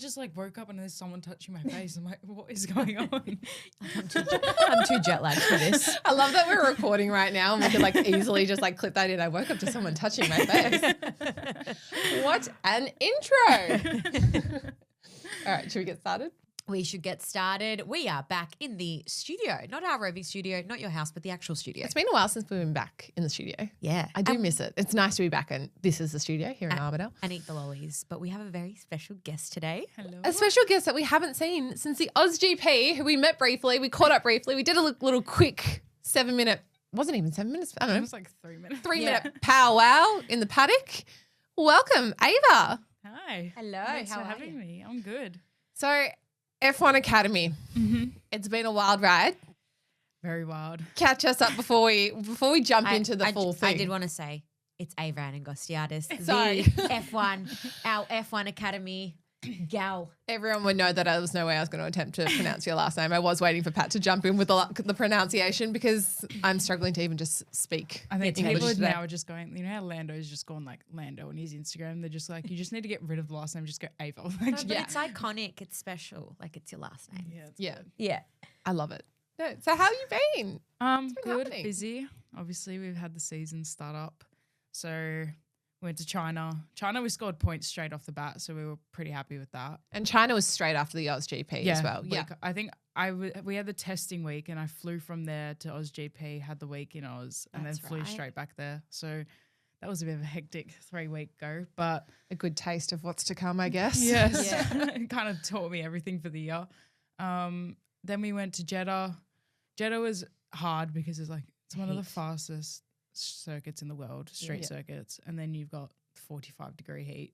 just like woke up and there's someone touching my face. I'm like, what is going on? I'm too jet lagged for this. I love that we're recording right now and we could like easily just like clip that in. I woke up to someone touching my face. What an intro. All right, should we get started? We should get started. We are back in the studio, not our roving studio, not your house, but the actual studio. It's been a while since we've been back in the studio. Yeah. I do miss it. It's nice to be back, and this is the studio here in Armidale. And eat the lollies. But we have a very special guest today. Hello. A special guest that we haven't seen since the Aussie GP, who we met briefly. We caught up briefly. We did a little quick 7-minute, wasn't even 7 minutes, I don't It know, was like 3 minutes. 3-minute powwow in the paddock. Welcome, Aiva. Hi. Hello. Thanks How for are having you? me. I'm good. So, F1 Academy. It's been a wild ride. Very wild. Catch us up before we jump into the full thing. I did want to say it's Aiva Anagnostiadis, Sorry. the F1, our F1 Academy gal. Everyone would know that there was no way I was going to attempt to pronounce your last name. I was waiting for Pat to jump in with the pronunciation because I'm struggling to even just speak. I think English people today. now are just going, you know how Lando's just gone like Lando on his Instagram? They're just like, you just need to get rid of the last name, just go Ava. Like, But it's iconic. It's special. Like it's your last name. yeah, it's Yeah, good. Yeah. I love it. No, so how you been? been Good, happening? busy. Obviously, we've had the season start up. So we went to China. China, we scored points straight off the bat, so we were pretty happy with that. And China was straight after the Aussie GP as well. Yeah. I think we had the testing week and I flew from there to GP, had the week in Oz, and then That's flew right. straight back there. So that was a bit of a hectic 3-week go, but A good taste of what's to come, I guess. yes, Yeah. it kind of taught me everything for the year. Then we went to Jeddah. Jeddah was hard because it's one of the Heat. fastest circuits in the world, street circuits, and then you've got 45-degree heat.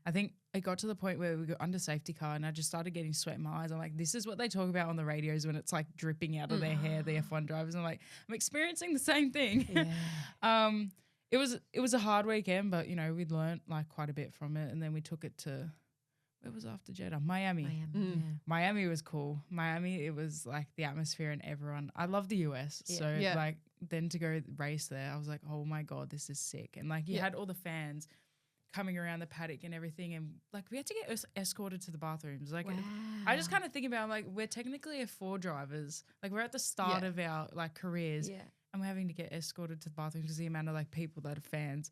I think it got to the point where we got under safety car and I just started getting sweat in my eyes. I'm like, this is what they talk about on the radios when it's like dripping out of their hair, the F1 drivers. I'm like, I'm experiencing the same thing. Yeah. It was a hard weekend, but you know, we'd learnt like quite a bit from it, and then we took it to where was after Jeddah? Miami. Miami was cool. Miami, it was like the atmosphere and everyone. I love the US, Yeah. so Yeah. like then to go race there, I was like, oh my god, this is sick. And like you had all the fans coming around the paddock and everything, and like we had to get escorted to the bathrooms. Like I just kind of think about like we're technically F4 drivers. Like we're at the start of our like careers, Yeah. and we're having to get escorted to the bathrooms because the amount of like people that are fans.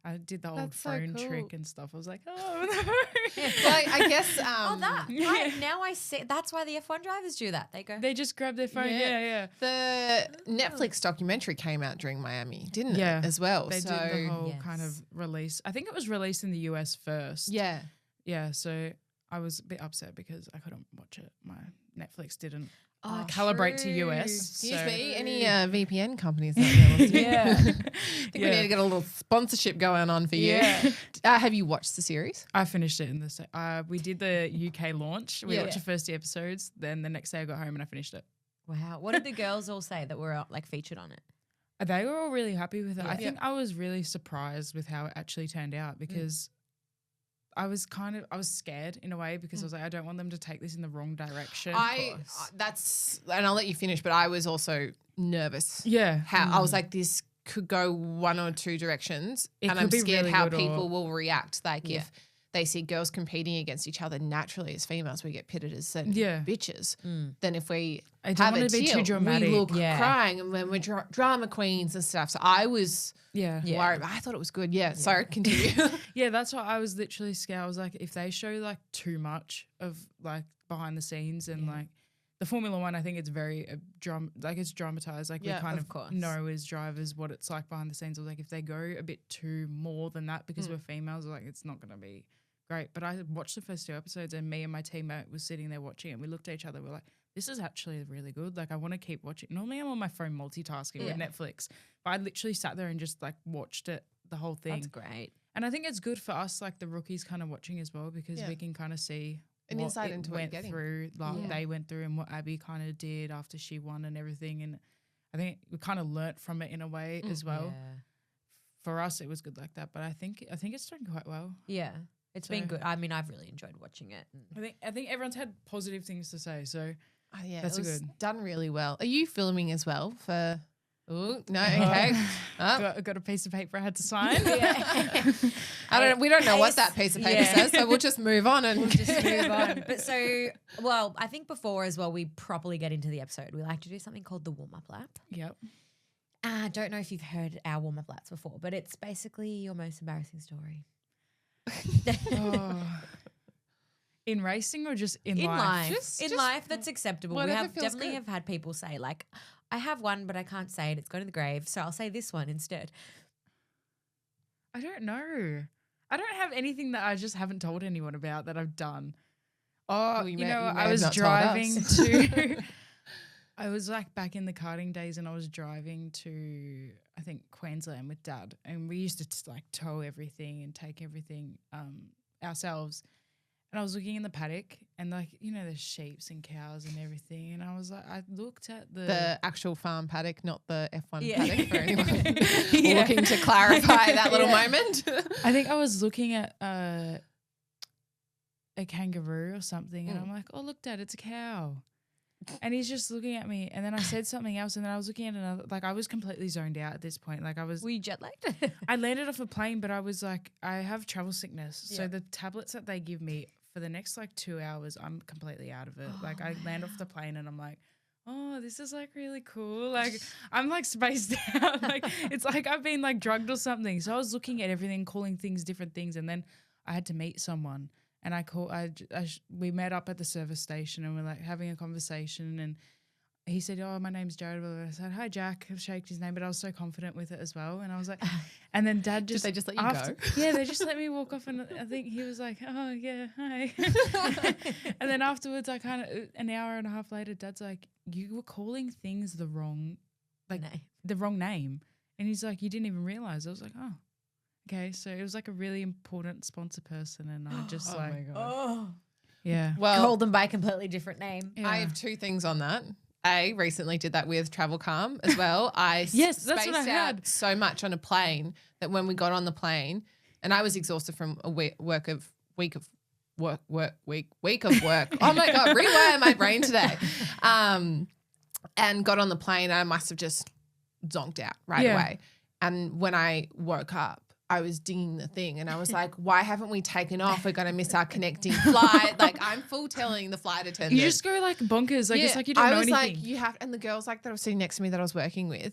I did the old That's so phone cool. trick and stuff. I was like, oh no. Well, I guess. Oh, that. Right. Now I see. That's why the F1 drivers do that. They go. They just grab their phone. Yeah. Yeah. The Netflix documentary came out during Miami, didn't Yeah. it, as well? They so, did the whole Yes. kind of release. I think it was released in the US first. yeah. Yeah. So I was a bit upset because I couldn't watch it. My Netflix didn't Oh, calibrate to true. US. Excuse so- me, any VPN companies out there listening? Yeah. I think we need to get a little sponsorship going on for you. Yeah. Have you watched the series? I finished it in the we did the UK launch. We Yeah. watched the first 2 episodes. Then the next day I got home and I finished it. Wow. What did the girls all say that were like featured on it? They were all really happy with it. I Yeah. think I was really surprised with how it actually turned out because I was scared in a way because I was like, I don't want them to take this in the wrong direction. And I'll let you finish, but I was also nervous. Yeah. I was like, this could go one or two directions, It and could I'm be scared really how good or- people will react. Like Yeah. if they see girls competing against each other, naturally as females we get pitted as certain Yeah. bitches. Then if we I don't have want a to be too tilt, dramatic. we look Yeah. crying, and when we're drama queens and stuff. So I was Yeah. Yeah. worried. I thought it was good. Yeah. Sorry, continue. Yeah, that's what I was literally scared. I was like, if they show like too much of like behind the scenes and like the Formula One, I think it's very it's dramatized. Like Yeah, we kind of of course. know as drivers what it's like behind the scenes. I was like, if they go a bit too more than that because we're females, like it's not going to be great. But I watched the first 2 episodes and me and my teammate was sitting there watching it. We looked at each other. We're like, this is actually really good. Like I want to keep watching. Normally I'm on my phone multitasking with Netflix, but I literally sat there and just like watched it, the whole thing. That's great. And I think it's good for us, like the rookies, kind of watching as well because we can kind of see An what insight it into what you're went getting. through, like they went through, and what Abby kind of did after she won and everything. And I think we kind of learnt from it in a way as well. Yeah. For us, it was good like that, but I think it's doing quite well. Yeah. It's been So- good. I mean, I've really enjoyed watching it. I think everyone's had positive things to say, so Oh, yeah, That's it was good. done really well. Are you filming as well for Ooh, no, okay. Got a piece of paper I had to sign. We don't know what that piece of paper says, so we'll just move on and just move on. But I think before as well we properly get into the episode, we like to do something called the warm-up lap. Yep. I don't know if you've heard our warm-up laps before, but it's basically your most embarrassing story. In racing or just in life? life? In life, that's acceptable. We whatever have feels definitely good. have had people say like, I have one, but I can't say it. It's going to the grave, so I'll say this one instead. I don't know. I don't have anything that I just haven't told anyone about that I've done. Oh, you you may know, have I was not told driving us. to I was like back in the karting days and I was driving to, I think, Queensland with Dad, and we used to like tow everything and take everything ourselves. And I was looking in the paddock and like, you know, there's sheeps and cows and everything. And I was like, I looked at the actual farm paddock, not the F1 Yeah. paddock for anyone looking to clarify that little moment. I think I was looking at a kangaroo or something and I'm like, oh, look, Dad, it's a cow. And he's just looking at me, and then I said something else, and then I was looking at another. Like I was completely zoned out at this point. Like Were you jet lagged? I landed off a plane, but I was like, I have travel sickness, so Yeah. the tablets that they give me for the next like 2 hours, I'm completely out of it. Like I land off the plane, and I'm like, oh, this is like really cool. Like I'm like spaced out. Like it's like I've been like drugged or something. So I was looking at everything, calling things different things, and then I had to meet someone. And we met up at the service station and we're like having a conversation, and he said, oh, my name's Jared. I said, hi, Jack. I shaked his name, but I was so confident with it as well. And I was like, and then Dad just. Did they just let you go? Yeah, they just let me walk off, and I think he was like, oh, yeah, hi. And then afterwards, I kind of, an hour and a half later, Dad's like, you were calling things the wrong name. And he's like, you didn't even realize. I was like, oh. Okay, so it was like a really important sponsor person, and I just my God. yeah. Well, Called them by a completely different name. Yeah. I have two things on that. Recently did that with Travel Calm as well. Yes, that's what I spaced heard. out so much on a plane that when we got on the plane, and I was exhausted from a week of work. Oh my God, rewire my brain today. And got on the plane, and I must have just zonked out right away. And when I woke up, I was dinging the thing, and I was like, why haven't we taken off? We're going to miss our connecting flight. Like I'm full telling the flight attendant. You just go like bonkers. Like it's like you don't know anything. I was like, you have, and the girls like that I was sitting next to me that I was working with,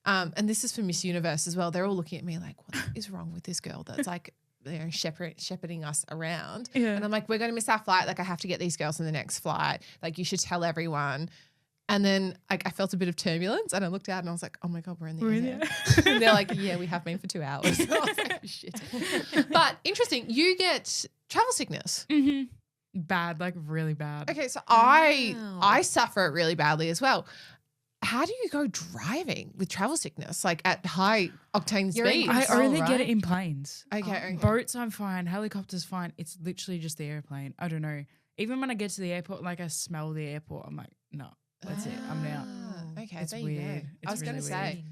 and this is for Miss Universe as well. They're all looking at me like, what is wrong with this girl that's like, you know, shepherding us around? Yeah. And I'm like, we're going to miss our flight. Like I have to get these girls in the next flight. Like you should tell everyone. And then I felt a bit of turbulence, and I looked out and I was like, oh my God, we're in the air. And they're like, yeah, we have been for 2 hours. So I was like, oh, shit. But interesting, you get travel sickness. Mm-hmm. Bad, like really bad. Okay, so I suffer it really badly as well. How do you go driving with travel sickness, like at high octane You're in speeds? I control, only get right? it in planes. Okay. Boats, I'm fine. Helicopters, fine. It's literally just the airplane. I don't know. Even when I get to the airport, like I smell the airport, I'm like, no, that's it. I'm out. Okay, It's there you weird. go. It's I was going to really say,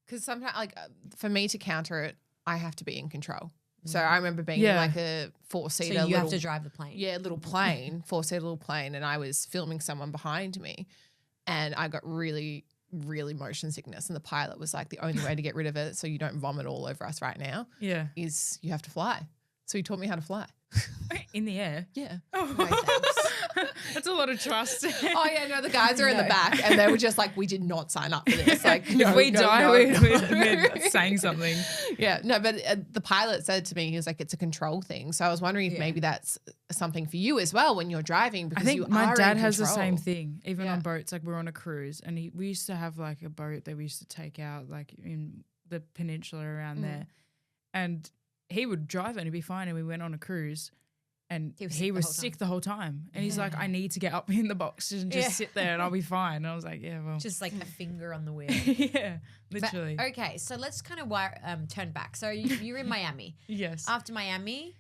because sometimes, like, for me to counter it, I have to be in control. So I remember being in like a four-seater So you have little, to drive the plane. yeah, little plane, four-seater little plane, and I was filming someone behind me, and I got really, really motion sickness, and the pilot was like, the only way to get rid of it so you don't vomit all over us right now Yeah. is you have to fly. So he taught me how to fly. In the air. Yeah. No, thanks. That's a lot of trust. Oh yeah, no, the guys are in the back, and they were just like, we did not sign up for this. Like, If we die, we're saying something. Yeah, no, but the pilot said to me, he was like, it's a control thing. So I was wondering if maybe that's something for you as well when you're driving, because I think you my are dad in has the control. same thing, even Yeah. on boats. Like we're on a cruise, and we used to have like a boat that we used to take out like in the peninsula around there, and he would drive it and he'd be fine. And we went on a cruise, and he was sick the whole time. And he's like, I need to get up in the box and just sit there and I'll be fine. And I was like, yeah, well. Just like a finger on the wheel. Yeah, But- literally. okay, so let's kind of turn back. So you're in Miami. Yes. After Miami,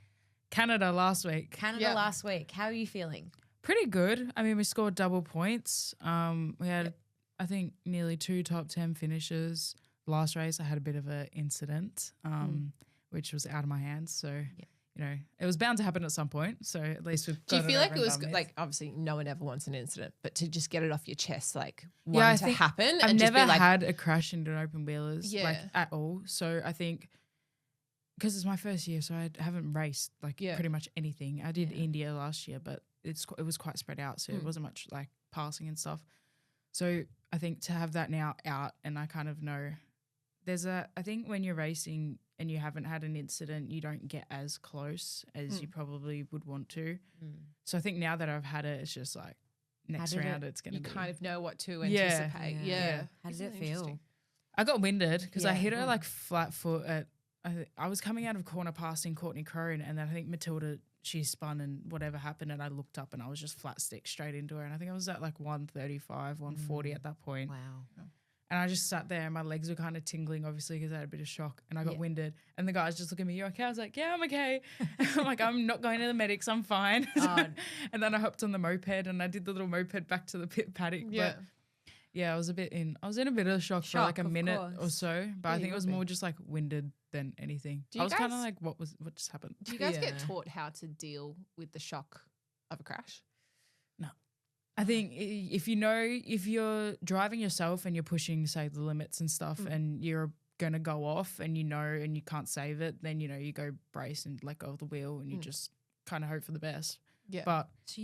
Canada last week. Canada last week. How are you feeling? Pretty good. I mean, we scored double points. We had, I think, nearly 2 top 10 finishes. Last race, I had a bit of an incident, which was out of my hands. So, it was bound to happen at some point. So at least we've Do you got feel like over it and was done with. like, obviously no one ever wants an incident, but to just get it off your chest, like I to think happen I've and just never be like, had a crash into an open wheelers like Yeah. at all. So I think because it's my first year, so I haven't raced like Yeah. pretty much anything. I did Yeah. India last year, but it was quite spread out, so it wasn't much like passing and stuff. So I think to have that now out, and I kind of know I think when you're racing and you haven't had an incident, you don't get as close as you probably would want to. So I think now that I've had it, it's just like next round it's going to you be. kind of know what to Yeah. anticipate. Yeah. Yeah. How did Isn't it that feel? interesting? I got winded because I Yeah. hit her like flat foot at. I was coming out of corner passing Courtney Crone, and then I think Matilda, she spun and whatever happened, and I looked up and I was just flat stick straight into her, and I think I was at like 135, 140 at that point. Wow. And I just sat there and my legs were kind of tingling, obviously, because I had a bit of shock, and I got winded. And the guys just look at me, "You okay?" I was like, "Yeah, I'm okay." I'm like, "I'm not going to the medics, I'm fine." And then I hopped on the moped and I did the little moped back to the paddock. Yeah. But yeah, I was in a bit of shock for like a Shock, of minute or course. so. But I you think it was would be. more just like winded than anything. Do you I was kind of guys- like, what just happened? Do you guys get Yeah. taught how to deal with the shock of a crash? I think if you're driving yourself and you're pushing, say, the limits and stuff, and you're going to go off and and you can't save it, then, you go brace and let go of the wheel and you just kind of hope for the best. Yeah. But So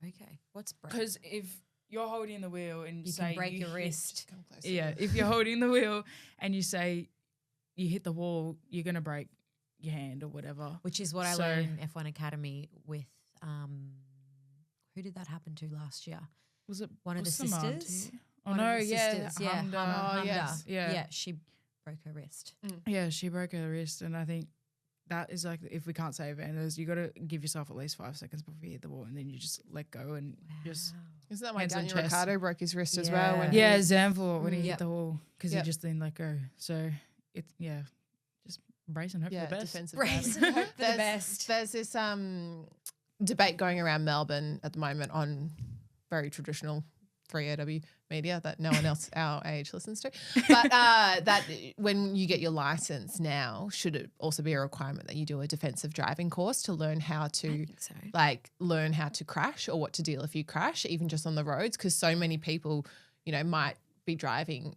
okay. What's break? because if you're holding the wheel and You say can break you your hit- wrist. Come closer. Yeah, if you're holding the wheel and you say you hit the wall, you're going to break your hand or whatever. Which is what I So- learned in F1 Academy with who did that happen to last year? Was it One of the what's Marty? sisters? Oh, One no, of the yeah. sisters, yeah. Honda. Honda. yes. Yeah. Yeah, she broke her wrist. Yeah, she broke her wrist, and I think that is like if we can't save it, and you got to give yourself at least 5 seconds before you hit the wall, and then you just let go and just Isn't that why Hands on Daniel chest. Ricciardo broke his wrist as Yeah. well? When yeah, he- Zandvoort when he Yep. hit the wall because Yep. he just didn't let go. So it's just brace and hope yeah, for the best. defensive Brace driving. and hope for the There's- best. There's this debate going around Melbourne at the moment on very traditional 3AW media that no one else our age listens to. But that when you get your license now, should it also be a requirement that you do a defensive driving course to learn how I to think so. learn how to crash or what to deal if you crash, even just on the roads? Because so many people, might be driving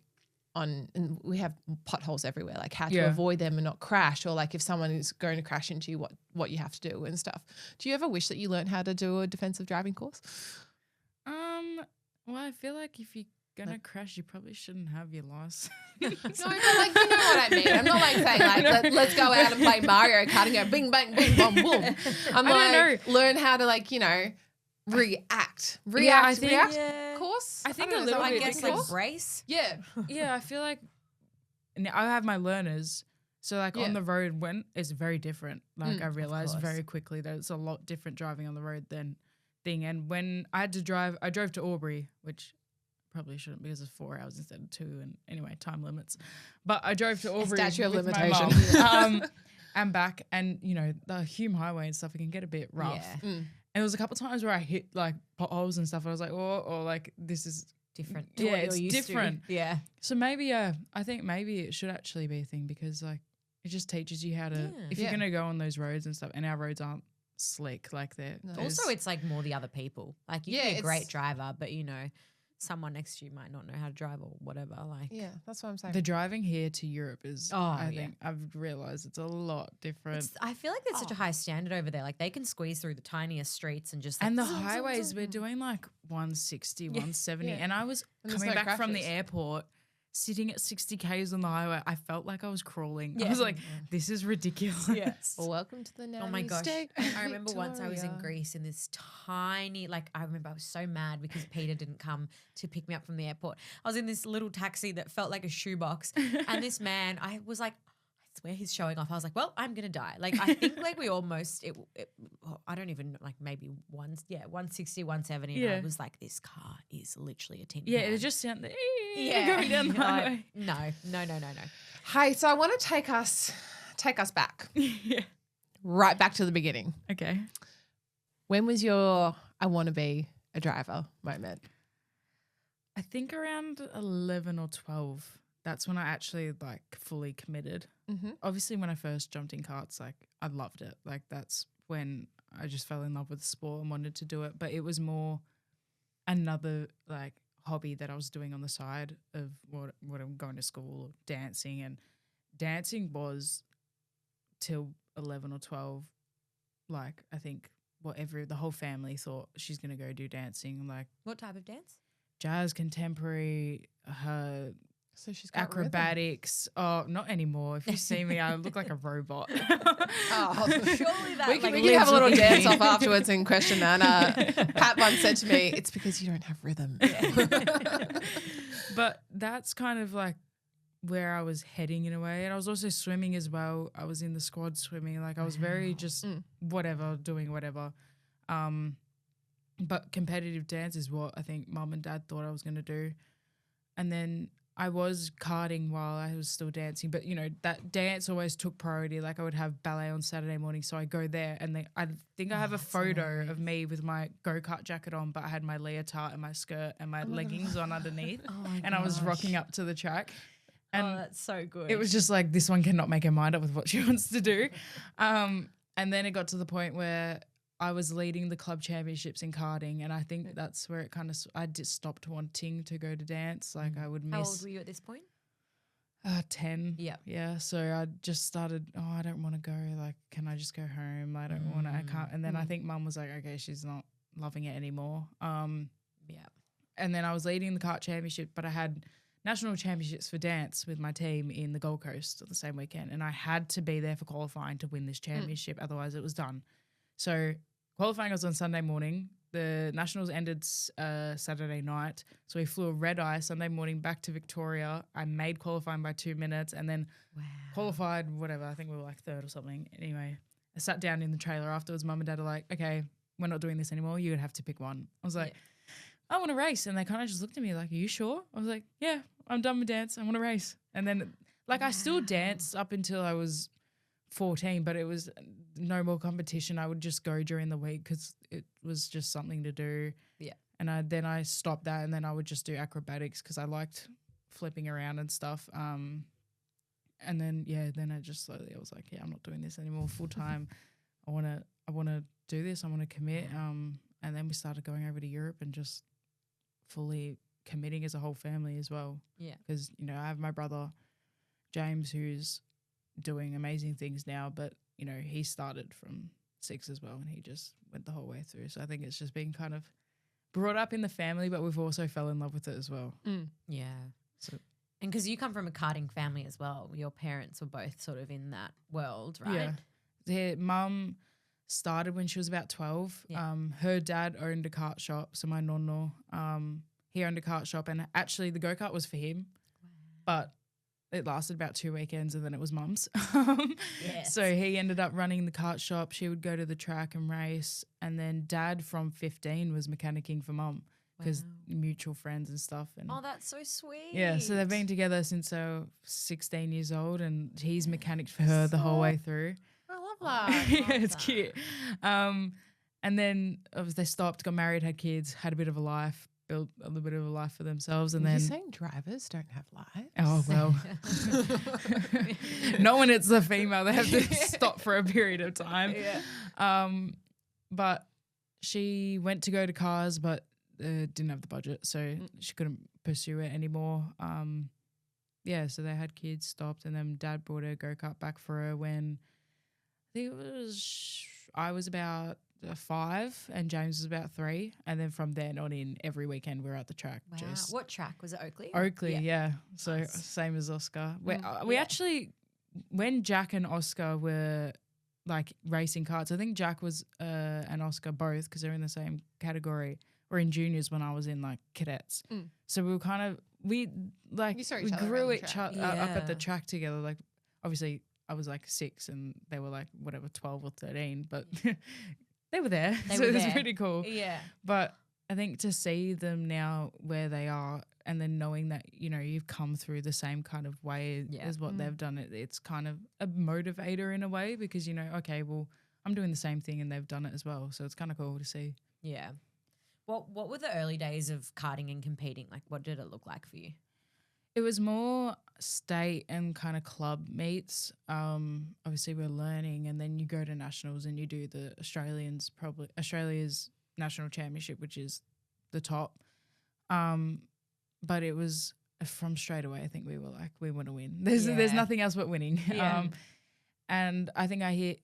on, and we have potholes everywhere, like how to Yeah. avoid them and not crash, or like if someone is going to crash into you, what you have to do and stuff. Do you ever wish that you learned how to do a defensive driving course? Well, I feel like if you're gonna crash, you probably shouldn't have your license. No, but like, you know what I mean. I'm not like saying like let's go out and play Mario Kart and go bing bang bing bom boom. I'm I don't learn how to react. I think- React Yeah. course. I think don't a know, is little that I what bit you guess call like it? brace. Yeah. Yeah, I feel like I have my learners. So like Yeah. on the road when it's very different. Like I of realized course. very quickly that it's a lot different driving on the road than thing. And when I had to drive, I drove to Albury, which probably shouldn't because it's 4 hours instead of 2. And anyway, time limits. But I drove to Albury Statute of with my limitation. mum, and back, and the Hume Highway and stuff, it can get a bit rough. Yeah. And there was a couple of times where I hit like potholes and stuff. And I was like, or like this is Different. To Yeah, what it's you're used to. different. Yeah. So maybe, I think maybe it should actually be a thing because like it just teaches you how to, Yeah. if Yeah. you're going to go on those roads and stuff, and our roads aren't slick like they're. No. there's- Also, it's like more the other people. Like you Yeah, can be a great it's- driver, but someone next to you might not know how to drive or whatever. Like Yeah, that's what I'm saying. the driving here to Europe is, Oh, I yeah. think I've realized it's a lot different. I feel like there's such a high standard over there. Like they can squeeze through the tiniest streets and just like, And the zoom, zoom, highways, zoom. we're doing like 160, 170. Yeah. And I was And there's coming no back from the crashes. airport, sitting at 60 Ks on the highway. I felt like I was crawling. I Yeah. was like, this is ridiculous. Yes. Well, welcome to the now. Oh my gosh. State I remember once I was in Victoria. Greece in this tiny, I remember I was so mad because Peter didn't come to pick me up from the airport. I was in this little taxi that felt like a shoebox. And this man, I was like, I swear he's showing off. I was like, well, I'm going to die. Like, I think we almost, I don't even, maybe 160, 170. And I Yeah. was like, this car is literally a tin Yeah, can. it just sounded yeah. going down the Like, highway. No. Hey, so I want to take us back, Yeah. right back to the beginning. Okay. When was your I want to be a driver moment? I think around 11 or 12. that's when I actually like fully committed. Mm-hmm. Obviously, when I first jumped in karts, like I loved it. Like that's when I just fell in love with the sport and wanted to do it. But it was more another like hobby that I was doing on the side of what I'm going to school, dancing, and dancing was till 11 or 12. Like I think the whole family thought she's gonna go do dancing, like What type of dance? jazz, contemporary, So she's got acrobatics. Oh, not anymore. If you see me, I look like a robot. Oh, Surely that we can lives have a little with you. dance off afterwards and question that. Pat once said to me, it's because you don't have rhythm. But that's kind of like where I was heading in a way. And I was also swimming as well. I was in the squad swimming. Like I was very just whatever, doing whatever. But competitive dance is what I think mum and dad thought I was going to do. And then I was karting while I was still dancing. But, you know, that dance always took priority. Like I would have ballet on Saturday morning. So I go there and then I think I have a photo of me with my go-kart jacket on, but I had my leotard and my skirt and my leggings on underneath. And I was rocking up to the track. And that's so good. it was just like, this one cannot make her mind up with what she wants to do. And then it got to the point where I was leading the club championships in karting, and I think that's where it kind of I just stopped wanting to go to dance. Like I would miss. How old were you at this point? 10. Yeah. Yeah. So I just started, I don't want to go. Like, can I just go home? I don't want to, I can't. And then I think mum was like, okay, she's not loving it anymore. Yeah. And then I was leading the kart championship, but I had national championships for dance with my team in the Gold Coast the same weekend. And I had to be there for qualifying to win this championship. Otherwise it was done. So qualifying was on Sunday morning. The nationals ended Saturday night. So we flew a red eye Sunday morning back to Victoria. I made qualifying by 2 minutes and then qualified, whatever. I think we were like third or something. Anyway, I sat down in the trailer afterwards. Mum and dad are like, okay, we're not doing this anymore. You're going to have to pick one. I was like, I want to race. And they kind of just looked at me like, are you sure? I was like, yeah, I'm done with dance. I want to race. And then like I still danced up until I was 14, but it was no more competition. I would just go during the week because it was just something to do. Yeah. And then I stopped that, and then I would just do acrobatics because I liked flipping around and stuff. And then then I just slowly I was like, yeah, I'm not doing this anymore full time. I wanna do this. I want to commit. And then we started going over to Europe and just fully committing as a whole family as well. Yeah. Because, you know, I have my brother James who's doing amazing things now, but, you know, he started from 6 as well and he just went the whole way through. So I think it's just been kind of brought up in the family, but we've also fell in love with it as well. Yeah. So, and because you come from a karting family as well, your parents were both sort of in that world, right? Yeah. Their mum started when she was about 12. Yeah. Her dad owned a kart shop, so my nonno, he owned a kart shop, and actually the go-kart was for him, but it lasted about 2 weekends and then it was mum's. Yes. So he ended up running the kart shop. She would go to the track and race, and then dad from 15 was mechanicking for mum because mutual friends and stuff. And oh, that's so sweet. yeah, so they've been together since they were 16 years old, and he's mechanicked for her the whole way through. I love that. Yeah, it's cute. And then they stopped, got married, had kids, had a bit of a life, built a little bit of a life for themselves. And You're then saying drivers don't have lives? oh, well. Not when it's a female. They have to stop for a period of time. Yeah. But she went to go to cars, but didn't have the budget, so she couldn't pursue it anymore. Yeah, so they had kids, stopped, and then dad brought a go-kart back for her when I think I was about 5 and James was about 3, and then from then on in every weekend we were at the track. Wow. What track was it? Oakley? Oakley, yeah. So nice. Same as Oscar. We actually, when Jack and Oscar were like racing karts, I think Jack was and Oscar both because they're in the same category, or in juniors when I was in like cadets. So we were kind of we grew each other up at the track together. Like obviously I was like 6 and they were like whatever 12 or 13, but they were there. So it was pretty cool. Yeah. But I think to see them now where they are, and then knowing that, you know, you've come through the same kind of way as what they've done, it's kind of a motivator in a way because, you know, okay, well, I'm doing the same thing and they've done it as well. So it's kind of cool to see. Yeah. What were the early days of karting and competing? Like, what did it look like for you? It was more state and kind of club meets. Obviously we're learning, and then you go to nationals and you do the Australia's national championship, which is the top. But it was from straight away. I think we were like, we want to win. There's nothing else but winning. Yeah. And I think I hit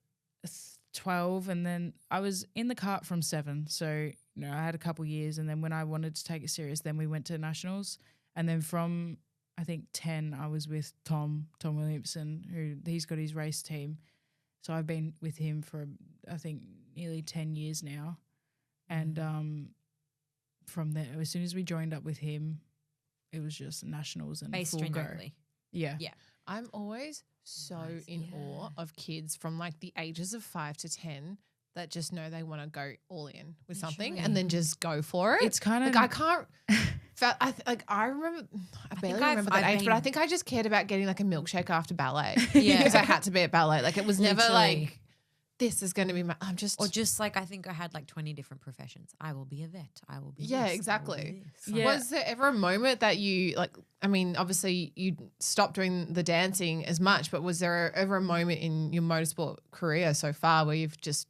12, and then I was in the cart from 7. So I had a couple years, and then when I wanted to take it serious, then we went to nationals, and then from I think 10, I was with Tom Williamson, he's got his race team. So I've been with him for, I think, nearly 10 years now. And from there, as soon as we joined up with him, it was just nationals and Based full go. locally. Yeah. Yeah. I'm always so in awe of kids from like the ages of 5 to 10 that just know they want to go all in with something and then just go for it. It's kind of like I can't. I remember. I barely remember that age, but I think I just cared about getting like a milkshake after ballet. Yeah. Because I had to be at ballet. Like it was never Literally. like this is going to be my. I'm just. Or just like I think I had like 20 different professions. I will be a vet. I will be Yeah, this, exactly. I will be this. Yeah. Was there ever a moment that you like? I mean, obviously you stopped doing the dancing as much, but was there ever a moment in your motorsport career so far where you've just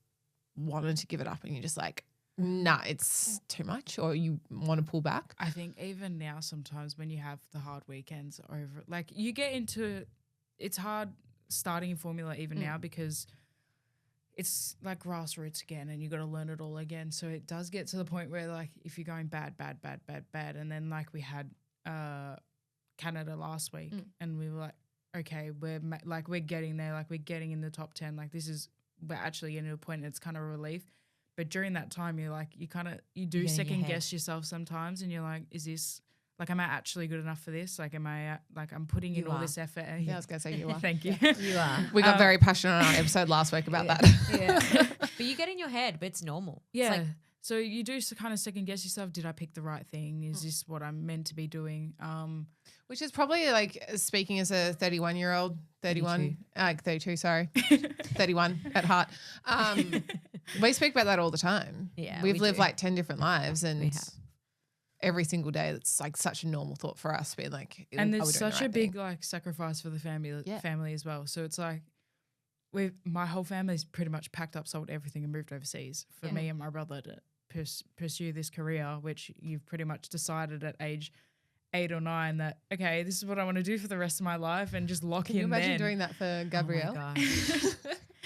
wanted to give it up and you're just like, nah, it's too much, or you want to pull back? I think even now sometimes when you have the hard weekends over, like you get into, it's hard starting in Formula even now because it's like grassroots again and you got to learn it all again. So it does get to the point where like if you're going bad, and then like we had Canada last week and we were like, okay, we're getting there, like we're getting in the top 10, like we're actually getting to a point and it's kind of a relief. But during that time, you're like, you do second guess yourself sometimes, and you're like, is this, like, am I actually good enough for this? Like, am I, like, I'm putting in all this effort. And Yeah, I was going to say you are. Thank you. You are. We got very passionate on our episode last week about that. Yeah. But you get in your head, but it's normal. Yeah. It's like, so you do kind of second guess yourself. Did I pick the right thing? Is this what I'm meant to be doing? Which is probably like speaking as a 31-year-old, 32, sorry, 31 at heart. We speak about that all the time. Yeah, We've we lived do. like 10 different lives, and We have. every single day it's like such a normal thought for us being like, and are we there's doing the such a right big thing? like sacrifice for the family as well. So it's like my whole family's pretty much packed up, sold everything and moved overseas for me and my brother to pursue this career, which you've pretty much decided at age 8 or 9 that, okay, this is what I want to do for the rest of my life, and just lock Can you in imagine then. doing that for Gabrielle? Oh my gosh.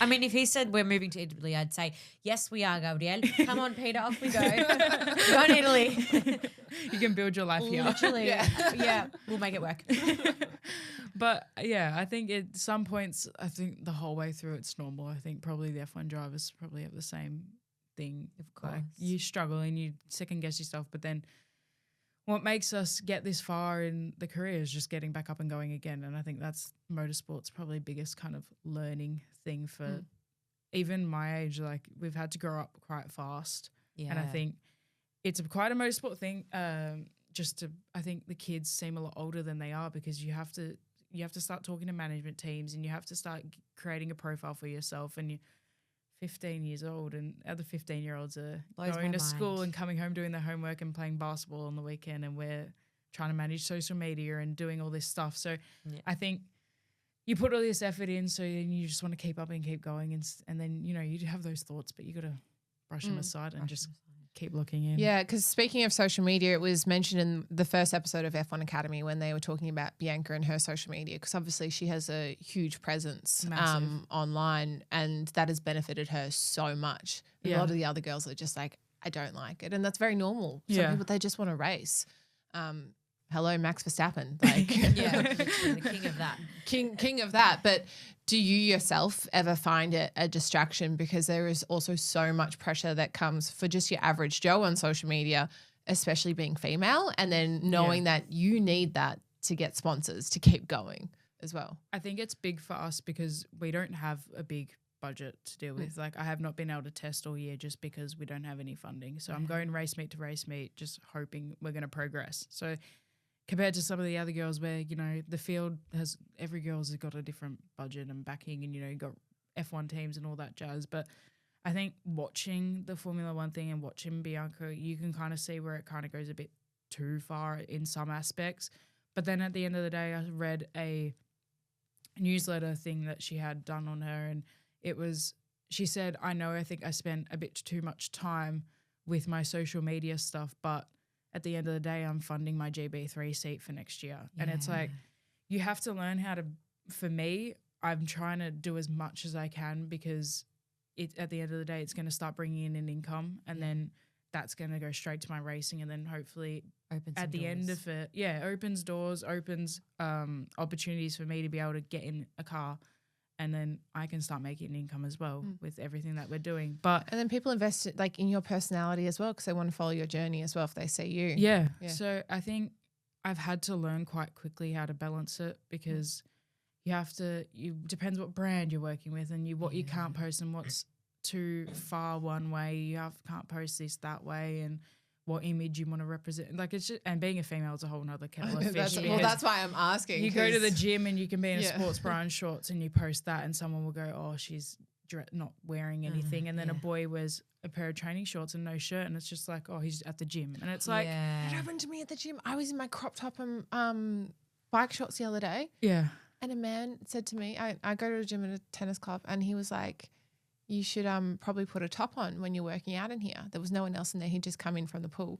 I mean, if he said we're moving to Italy, I'd say, yes, we are, Gabrielle. Come on, Peter, off we go. We're going to Italy. You can build your life here. Literally. Yeah, we'll make it work. But yeah, I think at some points, I think the whole way through it's normal. I think probably the F1 drivers probably have the same thing. Of course. Like you struggle and you second guess yourself, but then what makes us get this far in the career is just getting back up and going again. And I think that's motorsport's probably biggest kind of learning thing for even my age. Like we've had to grow up quite fast. Yeah. And I think it's quite a motorsport thing. I think the kids seem a lot older than they are because you have to start talking to management teams and you have to start creating a profile for yourself, and you're 15 years old and other 15-year-olds are Blows going my to school mind. and coming home doing their homework and playing basketball on the weekend, and we're trying to manage social media and doing all this stuff. So I think you put all this effort in, so then you just want to keep up and keep going, and then you have those thoughts, but you got to brush them aside and just keep looking in. Yeah, because speaking of social media, it was mentioned in the first episode of F1 Academy when they were talking about Bianca and her social media, because obviously she has a huge presence online, and that has benefited her so much. A lot of the other girls are just like, I don't like it, and that's very normal. Some people, they just want to race. Hello, Max Verstappen. Like, Yeah, literally the king of that. king of that. But do you yourself ever find it a distraction? Because there is also so much pressure that comes for just your average Joe on social media, especially being female, and then knowing that you need that to get sponsors to keep going as well. I think it's big for us because we don't have a big budget to deal with. Like I have not been able to test all year just because we don't have any funding. So I'm going race meet to race meet, just hoping we're going to progress. So compared to some of the other girls where, the field has, every girl's has got a different budget and backing, and, you got F1 teams and all that jazz. But I think watching the Formula One thing and watching Bianca, you can kind of see where it kind of goes a bit too far in some aspects. But then at the end of the day, I read a newsletter thing that she had done on her, and it was, she said, I think I spent a bit too much time with my social media stuff, but at the end of the day, I'm funding my GB3 seat for next year. And it's like, you have to learn how to, for me, I'm trying to do as much as I can because at the end of the day, it's going to start bringing in an income, and then that's going to go straight to my racing, and then hopefully at the end of it, opens doors, opens opportunities for me to be able to get in a car, and then I can start making an income as well with everything that we're doing. But And then people invest like in your personality as well because they want to follow your journey as well if they see you. Yeah. So I think I've had to learn quite quickly how to balance it because you have to, depends what brand you're working with and what you can't post and what's too far one way. You can't post this that way, and what image you want to represent. Like it's just, and being a female is a whole nother kettle of fish. That's why I'm asking. You go to the gym and you can be in a sports bra and shorts and you post that, and someone will go, oh, she's not wearing anything. And then a boy wears a pair of training shorts and no shirt, and it's just like, oh, he's at the gym. And it's like, it happened to me at the gym. I was in my crop top and bike shorts the other day. Yeah. And a man said to me, I go to a gym at a tennis club, and he was like, you should probably put a top on when you're working out in here. There was no one else in there. He'd just come in from the pool.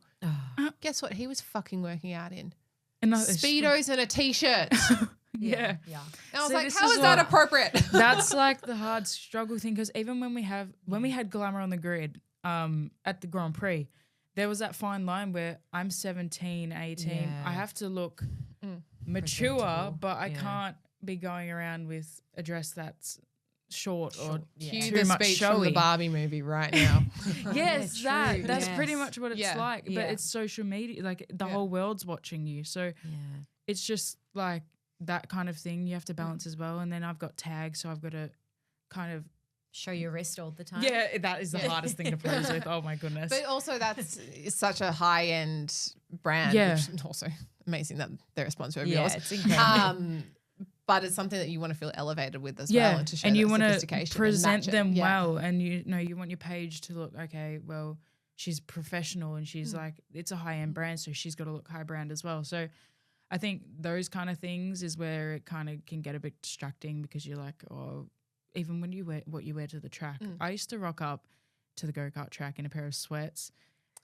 Guess what? He was fucking working out in Speedos and a T-shirt. Yeah. And I was like, how is that appropriate? That's like the hard struggle thing, because even when we had glamour on the grid at the Grand Prix, there was that fine line where I'm 17, 18. Yeah. I have to look mature, but I can't be going around with a dress that's short or Cue too the much speech showy. from the Barbie movie right now. Yes, true. that's Yes. pretty much what it's like. But Yeah. it's social media, like the whole world's watching you. So it's just like that kind of thing you have to balance as well. And then I've got tags, so I've got to kind of show your wrist all the time. yeah, that is the hardest thing to pose with. Oh my goodness. But also that's such a high-end brand, Yeah. which is also amazing that they're a sponsor of Yeah, yours. it's incredible. But it's something that you want to feel elevated with as yeah, well, and to show and you want to present present them well, and you want your page to look okay. Well, she's professional, and she's like, it's a high end brand, so she's got to look high brand as well. So I think those kind of things is where it kind of can get a bit distracting, because you're like, oh, even when you wear what you wear to the track. I used to rock up to the go-kart track in a pair of sweats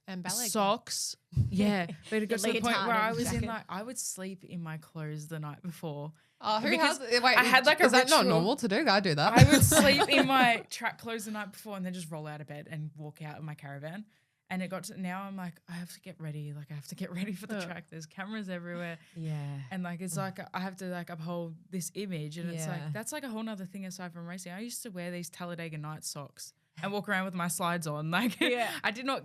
and ballet socks. Yeah, but it got to the point where I was jacket. in I would sleep in my clothes the night before. Oh, who Because has? Wait, I had like a is that not ritual. normal to do? I do that. I would sleep in my track clothes the night before and then just roll out of bed and walk out of my caravan. And it got to now I'm like, I have to get ready. Like I have to get ready for the track. There's cameras everywhere. Yeah. And like it's like I have to like uphold this image. And it's Yeah. like that's like a whole nother thing aside from racing. I used to wear these Talladega Night socks and walk around with my slides on. Like I did not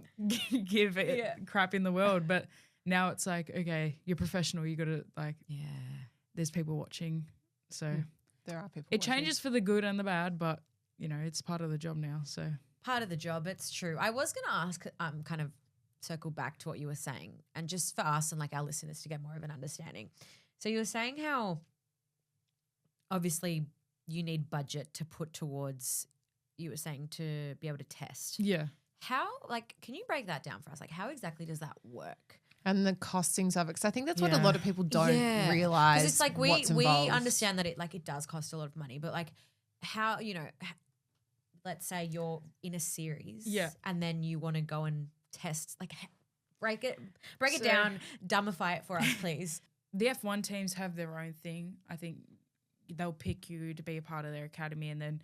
give it crap in the world. But now it's like, okay, you're professional. You gotta like there's people watching. So there are people. it changes for the good and the bad, but you know, it's part of the job now. So Part of the job, it's true. I was going to ask, kind of circle back to what you were saying, and just for us and like our listeners to get more of an understanding. So you were saying how obviously you need budget to put towards, you were saying, to be able to test. yeah. How, like, can you break that down for us? Like, how exactly does that work? And the costings of it, because I think that's what a Yeah. lot of people don't realize. Because it's like we what's involved. understand that it does cost a lot of money, but like how, let's say you're in a series and then you want to go and test, like break it down, dumbify it for us, please. The F1 teams have their own thing. I think they'll pick you to be a part of their academy, and then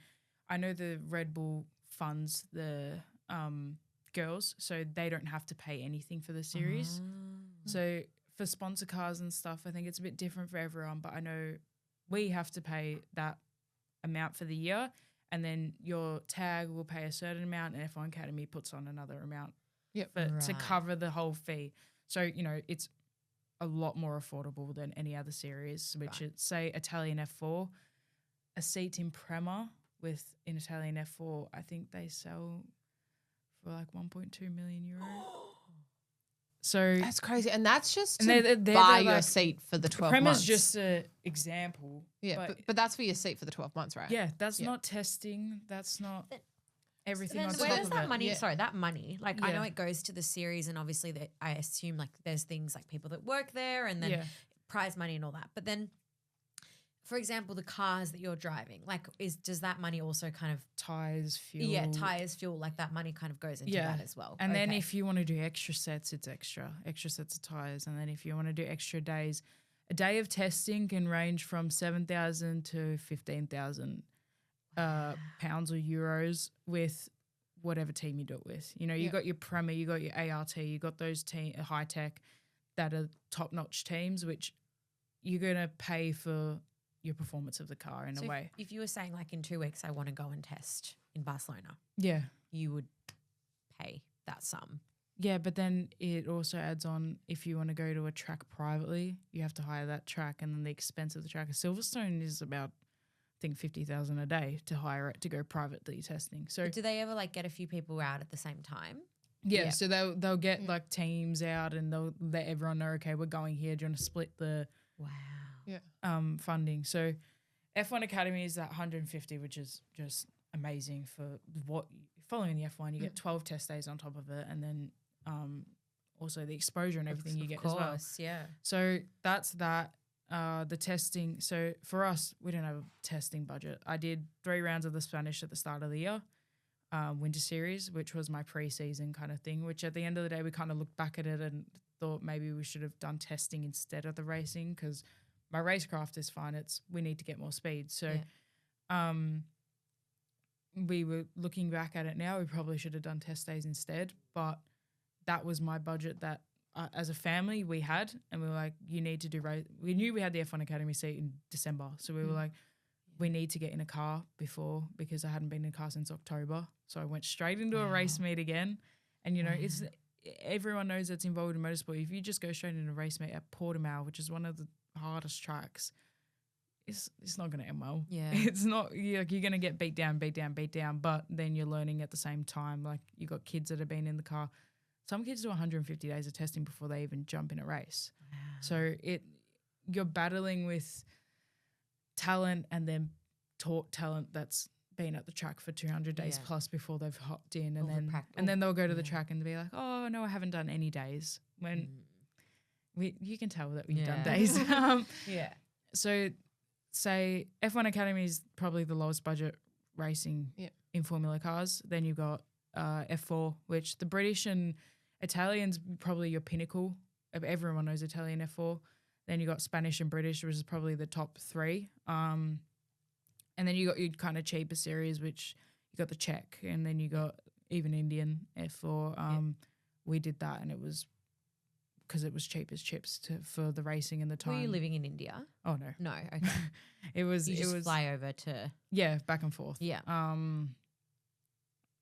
I know the Red Bull funds the girls, so they don't have to pay anything for the series. So for sponsor cars and stuff, I think it's a bit different for everyone, but I know we have to pay that amount for the year, and then your tag will pay a certain amount, and F1 Academy puts on another amount to cover the whole fee. So, it's a lot more affordable than any other series, which is, say, Italian F4, a seat in Prema in Italian F4, I think they sell for like 1.2 million euro. So That's crazy. And that's just and to they're buy like- your seat for the 12 Prema's months. just an example. Yeah, but that's for your seat for the 12 months, right? Yeah, that's not testing. That's not everything on Then top where does of that it. money? Sorry, that money. Like I Yeah. know it goes to the series, and obviously I assume like there's things like people that work there, and then prize money and all that. But then, for example, the cars that you're driving, like, does that money also kind of Tires, fuel. Yeah, tires, fuel, like that money kind of goes into that as well. And then if you want to do extra sets, it's extra sets of tires. And then if you want to do extra days, a day of testing can range from 7,000 to 15,000 pounds or euros with whatever team you do it with. You know, you got your Premier, you got your ART, you got those high tech that are top notch teams, which you're gonna pay for your performance of the car in a way. If you were saying like in 2 weeks I want to go and test in Barcelona, Yeah. you would pay that sum. Yeah, but then it also adds on if you want to go to a track privately, you have to hire that track, and then the expense of the track. Silverstone is about, I think, 50,000 a day to hire it to go privately testing. So But do they ever like get a few people out at the same time? yeah. So they'll get like teams out, and they'll let everyone know, okay, we're going here. Do you want to split the funding? So F1 Academy is that 150, which is just amazing for what following the F1. You get 12 test days on top of it, and then also the exposure and everything you get as well. Yeah. So that's that. The testing. So for us, we don't have a testing budget. I did 3 rounds of the Spanish at the start of the year, winter series, which was my pre-season kind of thing, which at the end of the day, we kind of looked back at it and thought maybe we should have done testing instead of the racing, because my racecraft is fine. We need to get more speed. So we were looking back at it now, we probably should have done test days instead, but that was my budget that as a family we had, and we were like, you need to do race. We knew we had the F1 Academy seat in December, so we were like, we need to get in a car before, because I hadn't been in a car since October. So I went straight into a race meet again. And, you know, it's everyone knows that's involved in motorsport. If you just go straight into a race meet at Portimao, which is one of the hardest tracks, it's not going to end well. Yeah. It's not, you're going to get beat down, but then you're learning at the same time. Like, you got kids that have been in the car. Some kids do 150 days of testing before they even jump in a race. Wow. So you're battling with talent, and then taught talent that's been at the track for 200 days plus before they've hopped in, and then they'll go to the track and be like, oh no, I haven't done any days, when you can tell that we've done days. So say F1 Academy is probably the lowest budget racing in Formula cars. Then you've got F4, which the British and Italians probably your pinnacle. Everyone knows Italian F4. Then you got Spanish and British, which is probably the top 3. And then you got your kind of cheaper series, which you got the Czech, and then you got even Indian F4. We did that, and it was because it was cheap as chips for the racing and the time. Were you living in India? Oh no, no. Okay, it was. You just fly over to back and forth. Yeah. And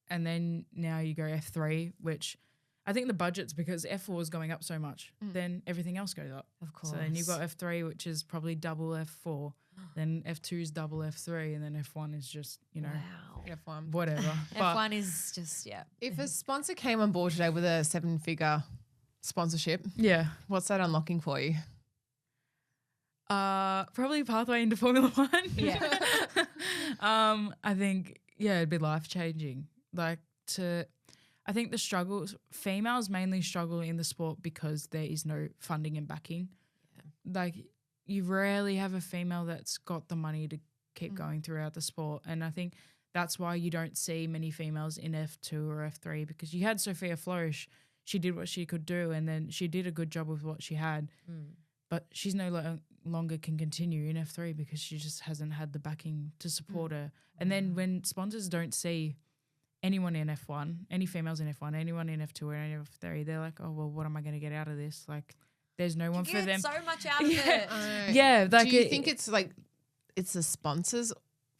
then now you go F3, which I think the budget's because F4 is going up so much, then everything else goes up. Of course. So then you've got F3, which is probably double F4. Then F2 is double F3, and then F1 is just, you know, F1. Whatever. F1 is just, If a sponsor came on board today with a 7-figure sponsorship, what's that unlocking for you? Probably pathway into Formula One. Yeah. I think, it'd be life-changing. Like I think the struggles, females mainly struggle in the sport because there is no funding and backing. Yeah. Like, you rarely have a female that's got the money to keep going throughout the sport. And I think that's why you don't see many females in F2 or F3, because you had Sophia Flourish. She did what she could do, and then she did a good job with what she had. But she's no longer can continue in F3 because she just hasn't had the backing to support her. And then when sponsors don't see anyone in F1, any females in F1, anyone in F2 or any F3, they're like, oh, well, what am I going to get out of this? Like, there's no one for them. So much out of it. Yeah. Like, do you think it's like it's the sponsors'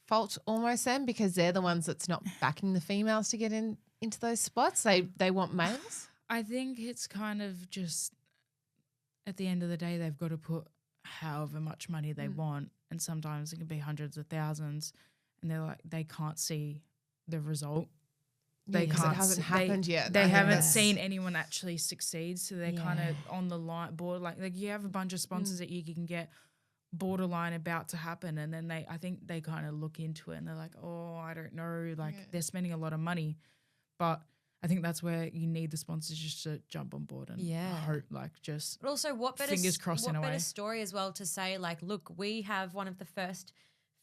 fault almost then, because they're the ones that's not backing the females to get into those spots? They want males? I think it's kind of just at the end of the day, they've got to put however much money they want, and sometimes it can be hundreds of thousands, and they're like, they can't see the result. They can't. It hasn't happened yet. They haven't seen anyone actually succeed, so they're kind of on the line, like you have a bunch of sponsors that you can get borderline about to happen, and then I think they kind of look into it and they're like, oh, I don't know, like they're spending a lot of money, but I think that's where you need the sponsors just to jump on board and hope, like, just But also, what better fingers crossed in a way. story as well to say, like, look, we have one of the first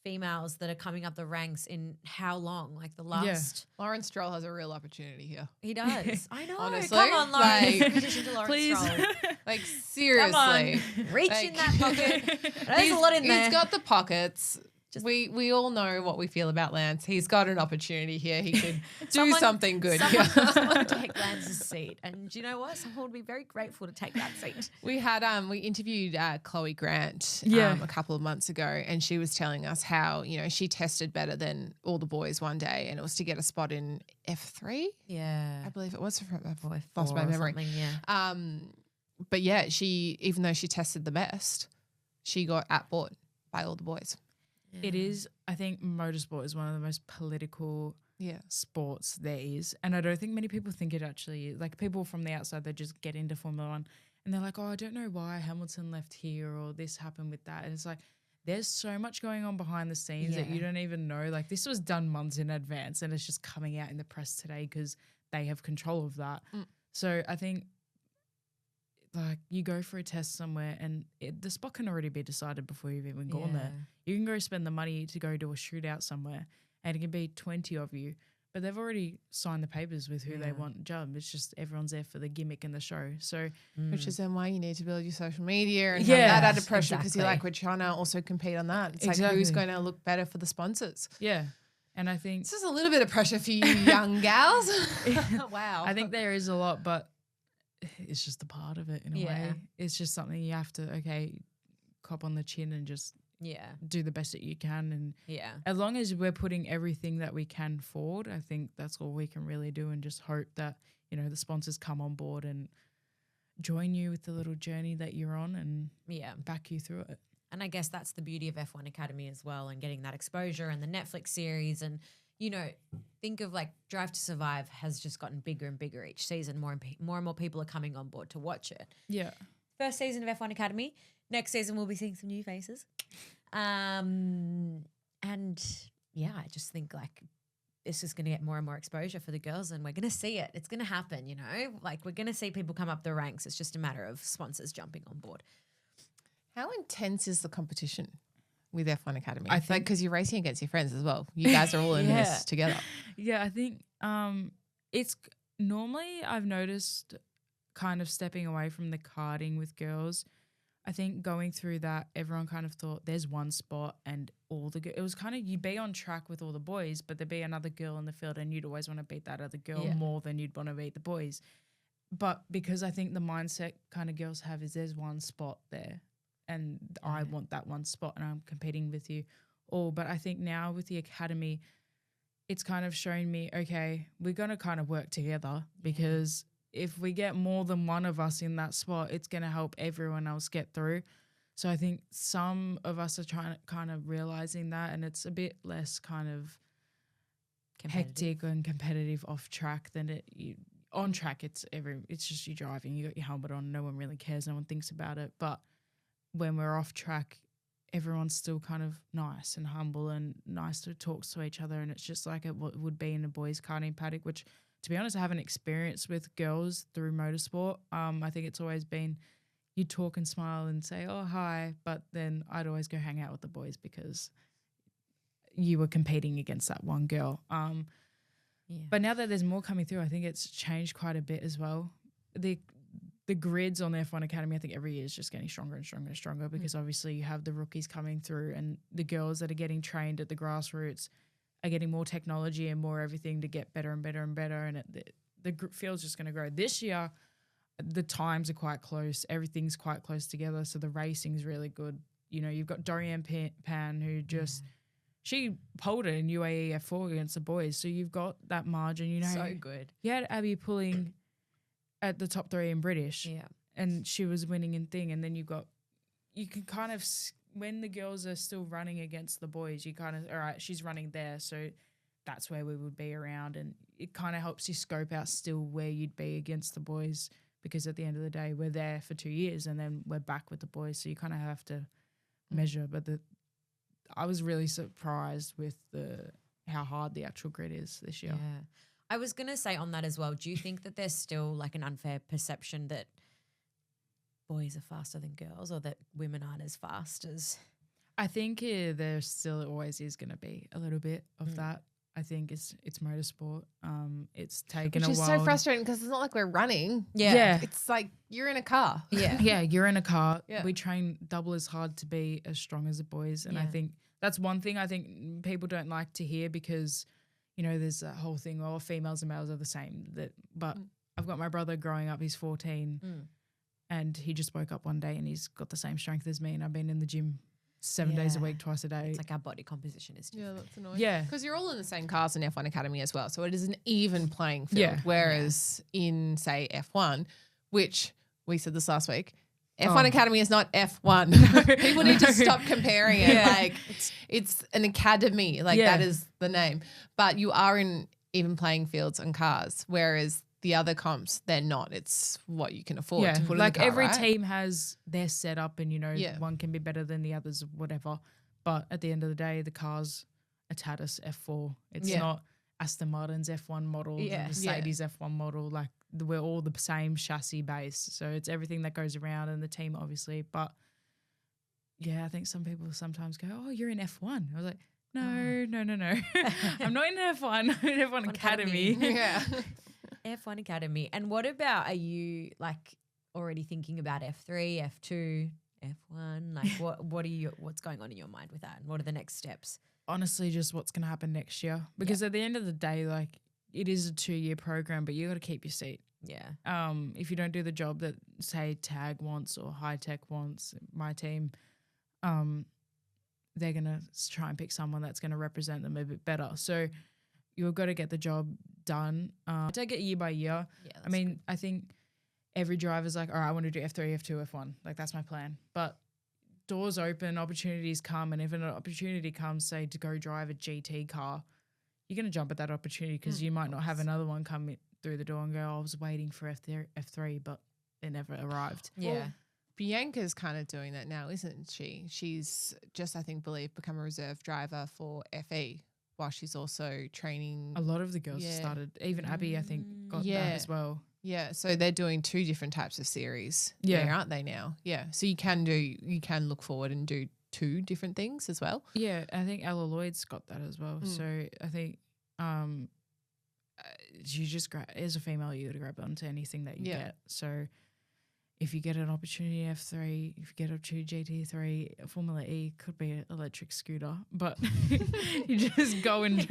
females that are coming up the ranks in how long? Like the last. Lauren Stroll has a real opportunity here. He does. I know. Honestly, Come on, Lauren. like, Competition to Lauren please. Stroll. Like, seriously. Come on. Reach Like, in that pocket. There's a lot in there. He's got the pockets. We all know what we feel about Lance. He's got an opportunity here. He could do something good. Someone would take Lance's seat. And do you know what? Someone would be very grateful to take that seat. We had we interviewed Chloe Grant a couple of months ago, and she was telling us how, you know, she tested better than all the boys one day, and it was to get a spot in F3. Yeah. I believe it was from F4 lost my or memory. something, yeah. But yeah, she, even though she tested the best, she got outbought by all the boys. It is, I think motorsport is one of the most political sports there is. And I don't think many people think it actually is. Like, people from the outside, they just get into Formula One and they're like, oh, I don't know why Hamilton left here or this happened with that. And it's like, there's so much going on behind the scenes that you don't even know. Like, this was done months in advance and it's just coming out in the press today because they have control of that. So I think, like, you go for a test somewhere and the spot can already be decided before you've even gone there. You can go spend the money to go do a shootout somewhere and it can be 20 of you, but they've already signed the papers with who they want job. It's just everyone's there for the gimmick and the show. So, which is then why you need to build your social media and have that added pressure because you're like, we're trying to also compete on that. It's like, who's going to look better for the sponsors? Yeah. And I think this is a little bit of pressure for you young gals. Wow. I think there is a lot, but it's just a part of it in a way. It's just something you have to, cop on the chin and just do the best that you can. And as long as we're putting everything that we can forward, I think that's all we can really do, and just hope that, you know, the sponsors come on board and join you with the little journey that you're on and back you through it. And I guess that's the beauty of F1 Academy as well, and getting that exposure and the Netflix series. And, you know, think of like Drive to Survive has just gotten bigger and bigger each season. More and more people are coming on board to watch it. Yeah. First season of F1 Academy. Next season we'll be seeing some new faces. And yeah, I just think like it's just going to get more and more exposure for the girls, and we're going to see it. It's going to happen, you know, like we're going to see people come up the ranks. It's just a matter of sponsors jumping on board. How intense is the competition with F1 Academy? I think because you're racing against your friends as well. You guys are all in this together. Yeah, I think it's normally, I've noticed, kind of stepping away from the karting with girls. I think going through that, everyone kind of thought there's one spot and all the it was kind of, you be on track with all the boys, but there'd be another girl in the field and you'd always want to beat that other girl more than you'd want to beat the boys. But because I think the mindset kind of girls have is there's one spot there and I want that one spot and I'm competing with you all. But I think now with the academy, it's kind of shown me, okay, we're going to kind of work together because if we get more than one of us in that spot, it's going to help everyone else get through. So I think some of us are trying to kind of realizing that, and it's a bit less kind of hectic and competitive off track than on track. It's just you driving, you got your helmet on, no one really cares, no one thinks about it. But when we're off track, everyone's still kind of nice and humble and nice to talk to each other, and it's just like it would be in a boys' karting paddock, which, to be honest, I haven't experienced with girls through motorsport. I think it's always been you talk and smile and say, oh, hi, but then I'd always go hang out with the boys because you were competing against that one girl. But now that there's more coming through, I think it's changed quite a bit as well. The grids on the F1 Academy, I think every year is just getting stronger and stronger and stronger because obviously you have the rookies coming through and the girls that are getting trained at the grassroots are getting more technology and more everything to get better and better and better, and the field's just going to grow. This year, the times are quite close. Everything's quite close together, so the racing's really good. You know, you've got Dorian Pan who just she poled it in UAE F4 against the boys, so you've got that margin. You know, so good. You had Abby pulling at the top 3 in British, and she was winning in thing, and then you can kind of, when the girls are still running against the boys, you kind of, all right, she's running there, so that's where we would be around, and it kind of helps you scope out still where you'd be against the boys, because at the end of the day, we're there for 2 years and then we're back with the boys, so you kind of have to measure. But I was really surprised with how hard the actual grid is this year. Yeah. I was going to say on that as well, do you think that there's still like an unfair perception that boys are faster than girls or that women aren't as fast as? I think there still always is going to be a little bit of that. I think it's motorsport. It's taken Which a is while. so frustrating because it's not like we're running. Yeah. It's like you're in a car. Yeah. Yeah, you're in a car. Yeah. We train double as hard to be as strong as the boys. And I Yeah. think that's one thing I think people don't like to hear because, you know, there's that whole thing, oh, females and males are the same. But I've got my brother growing up, he's 14 and he just woke up one day and he's got the same strength as me and I've been in the gym 7 days a Yeah. week, twice a day. It's like our body composition is different. Yeah, that's annoying. Yeah. Because you're all in the same cars in F1 Academy as well. So it is an even playing field. Yeah. Whereas in, say, F1, which we said this last week, F1 Academy is not F1. People need to stop comparing it. Yeah. Like it's an academy. Like Yeah. that is the name. But you are in even playing fields on cars. Whereas the other comps, they're not. It's what you can afford Yeah, to put like in the car, every right? team has their setup and, you know, Yeah. one can be better than the others, whatever. But at the end of the day, the car's a Tatus F4. It's Yeah. not Aston Martin's F1 model, Yeah. the Mercedes F1 model. Like we're all the same chassis base. So it's everything that goes around and the team, obviously. But yeah, I think some people sometimes go, oh, you're in F1. I was like, no. I'm not in F1. I'm in F1 Academy. Yeah. F1 Academy. And what about, are you like already thinking about F3, F2, F1? Like what's going on in your mind with that? And what are the next steps? Honestly, just what's going to happen next year. Because at the end of the day, like it is a 2-year program, but you got to keep your seat. Yeah. If you don't do the job that say Tag wants or High Tech wants, my team, they're going to try and pick someone that's going to represent them a bit better. So you've got to get the job done. Take it year by year. Yeah, I mean, I think every driver's like, all right, I want to do F3, F2, F1. Like that's my plan. But doors open, opportunities come. And if an opportunity comes, say, to go drive a GT car, you're going to jump at that opportunity because you might not have another one come through the door and go, I was waiting for F3, but it never arrived. Yeah. Well, Bianca's kind of doing that now, isn't she? She's just, I think, become a reserve driver for FE while she's also training. A lot of the girls have started. Even Abby, I think, got that as well. Yeah, so they're doing 2 different types of series. Yeah. there, aren't they now? Yeah, so you can look forward and do 2 different things as well. Yeah, I think Ella Lloyd's got that as well. So I think you just as a female, you got to grab onto anything that you get. So if you get an opportunity F3, if you get up to GT3, Formula E could be an electric scooter, but you just go and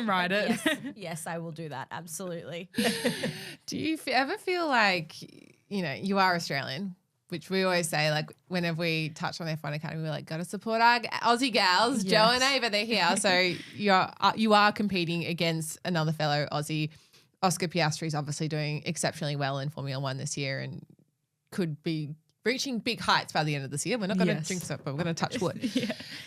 ride it. Yes, I will do that. Absolutely. Do you ever feel like, you know, you are Australian, which we always say, like, whenever we touch on F1 Academy, we're like, got to support our Aussie gals, Joe and Ava, they're here. So you are competing against another fellow Aussie. Oscar Piastri is obviously doing exceptionally well in Formula One this year and could be reaching big heights by the end of this year. We're not going to jinx it, but we're going to touch wood.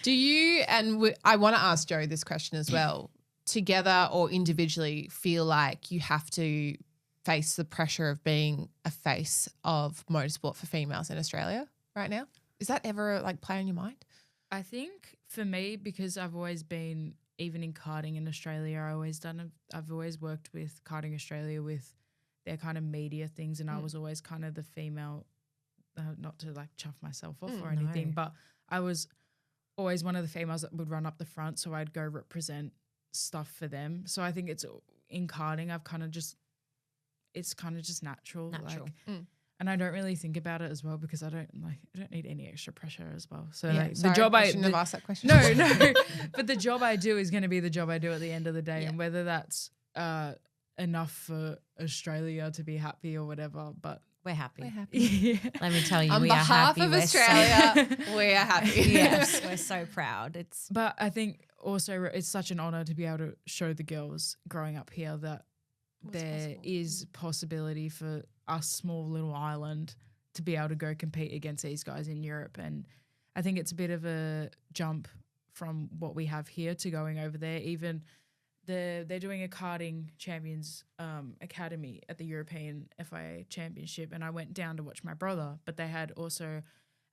Do you, and I want to ask Joe this question as well, together or individually feel like you have to face the pressure of being a face of motorsport for females in Australia right now? Is that ever like play on your mind? I think for me, because I've always been, even in karting in Australia, I've always worked with Karting Australia with their kind of media things, and I was always kind of the female, not to like chuff myself off or anything, but I was always one of the females that would run up the front, so I'd go represent stuff for them. So I think it's in karting, it's kind of just natural. Like, and I don't really think about it as well because I don't need any extra pressure as well. So like, the job I shouldn't have asked that question. No, but the job I do is going to be the job I do at the end of the day, and whether that's enough for Australia to be happy or whatever, but We're happy. yeah. Let me tell you, On we are behalf happy. of We're Australia, we are happy. yes, we're so proud. It's But I think also it's such an honor to be able to show the girls growing up here that there is possibility for us small little island to be able to go compete against these guys in Europe. And I think it's a bit of a jump from what we have here to going over there. Even they're doing a karting champions academy at the European FIA Championship, and I went down to watch my brother, but they had also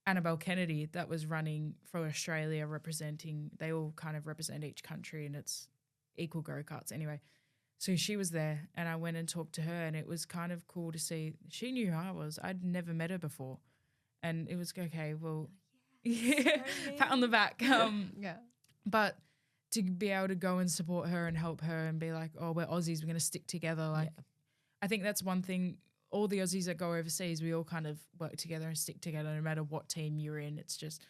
Annabelle Kennedy that was running for Australia representing, they all kind of represent each country and it's equal go-karts anyway. So she was there and I went and talked to her and it was kind of cool to see. She knew who I was. I'd never met her before. And it was okay, well, yeah, pat on the back. Yeah. But to be able to go and support her and help her and be like, oh, we're Aussies, we're going to stick together. Like, I think that's one thing. All the Aussies that go overseas, we all kind of work together and stick together no matter what team you're in. It's just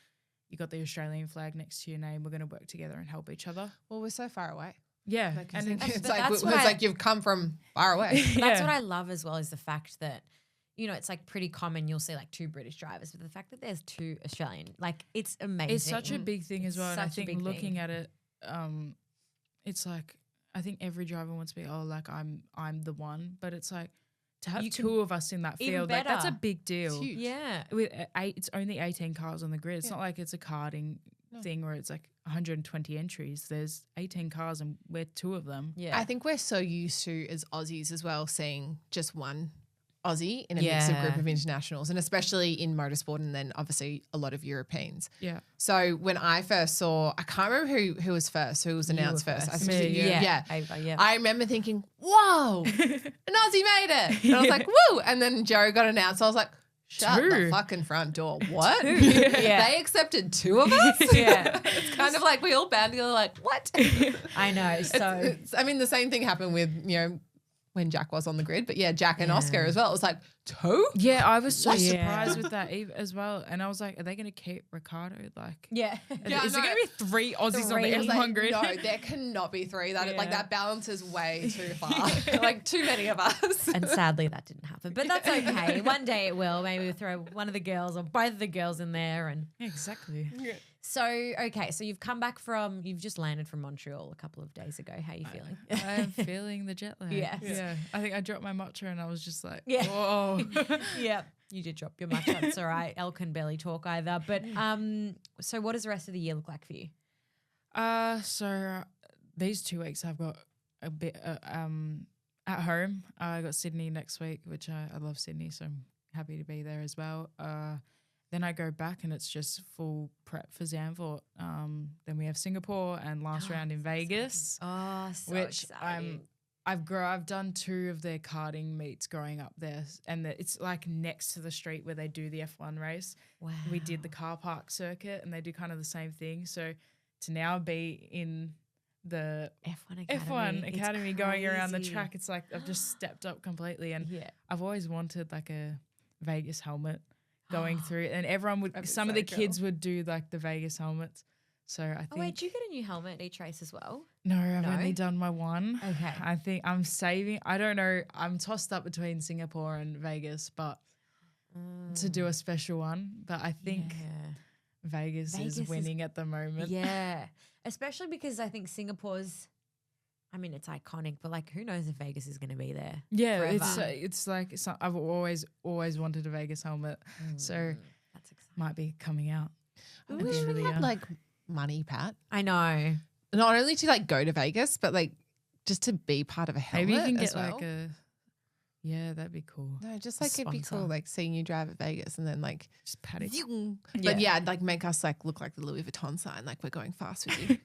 you got the Australian flag next to your name. We're going to work together and help each other. Well, we're so far away. Yeah. Like, And it's that's like you've come from far away. But that's what I love as well is the fact that, you know, it's like pretty common you'll see like 2 British drivers, but the fact that there's 2 Australian, like it's amazing. it's such a big thing as well. And I Such a think big looking thing. at it, it's like I think every driver wants to be, oh, like I'm the one. But it's like to have You can- 2 of us in that even field, like that's a better. big deal. It's huge. Yeah. With it's only 18 cars on the grid. It's Yeah. not like it's a karting No. thing where it's like 120 entries. There's 18 cars and we're 2 of them. Yeah. I think we're so used to, as Aussies as well, seeing just one Aussie in a mix of group Yeah. of internationals, and especially in motorsport, and then obviously a lot of Europeans. Yeah. So when I first saw, I can't remember who was first, who was You were announced first. I first. think Me, you- yeah. yeah. Aiva, yeah. I remember thinking, whoa, an Aussie made it. And I was like, woo. And then Joe got announced. I was like, shut the 2. fucking front door. What? Yeah. They accepted 2 of us? Yeah. It's kind of like we all band together like, what? I know. So I mean, the same thing happened with, you know, when Jack was on the grid, but yeah, Jack and Yeah. Oscar as well. It was like, 2? Yeah, I was so What? surprised with that as well. And I was like, are they going to keep Ricardo? Like, yeah. Yeah, is there no. going to be 3 Aussies on 3. the I was F1 Like, grid? no, there cannot be 3. That like Yeah. that balances way too far. Like too many of us. And sadly that didn't happen. But that's okay. One day it will. Maybe we'll throw one of the girls or both of the girls in there. And Yeah, exactly. so okay, so you've just landed from Montreal a couple of days ago. How are you feeling? I'm feeling the jet lag. Yes. Yeah. I think I dropped my matcha and I was just like, Yeah. whoa. Yeah. You did drop your matcha. It's all right. Elle can barely talk either. But so what does the rest of the year look like for you? So these 2 weeks I've got a bit at home. I got Sydney next week, which I love Sydney, so I'm happy to be there as well. Then I go back and it's just full prep for Zandvoort. Then we have Singapore and last round in Vegas, Oh, so which exciting. I've done 2 of their karting meets growing up there, and it's like next to the street where they do the F1 race. Wow. We did the car park circuit, and they do kind of the same thing. So to now be in the F1 Academy. F1 It's Academy going around the crazy. track, it's like I've just stepped up completely. And Yeah. I've always wanted like a Vegas helmet going through, and everyone would. That'd be Some of so the cool. kids would do like the Vegas helmets. So I think Oh wait, do you get a new helmet at each race as well? no, I've No? only done my one. Okay. I think I'm saving. I don't know. I'm tossed up between Singapore and Vegas, but to do a special one. But I think Vegas Vegas is is- winning at the moment. Yeah. Especially because I think Singapore's, I mean, it's iconic, but like, who knows if Vegas is going to be there? Yeah, forever. it's like I've always wanted a Vegas helmet, so That's exciting. might be coming out. I at the wish end of we the had year. like money, Pat. I know. Not only to like go to Vegas, but like just to be part of a helmet. Maybe you can as get well. like a. Yeah, that'd be cool. No, just like it'd be cool, sponsor. like seeing you drive at Vegas and then like, Just Paddock. but yeah, like make us like look like the Louis Vuitton sign, like we're going fast with you.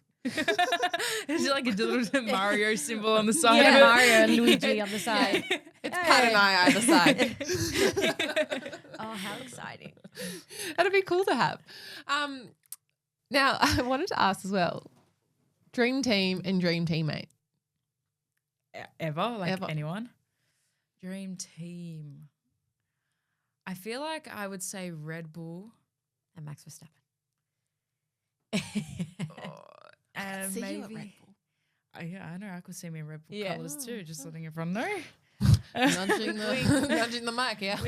It's like a little Mario symbol on the side Yeah, of it. Mario and Luigi on the side. It's Pat and I either side. Oh, how exciting. That'd be cool to have. Now I wanted to ask as well, dream team and dream teammate. Ever, like Ever. anyone. Dream team. I feel like I would say Red Bull. And Max Verstappen. And See you maybe. at Red Bull. Yeah, I know. I could see me in Red Bull Yeah. colours too. Just letting everyone know. Nudging the mic, yeah.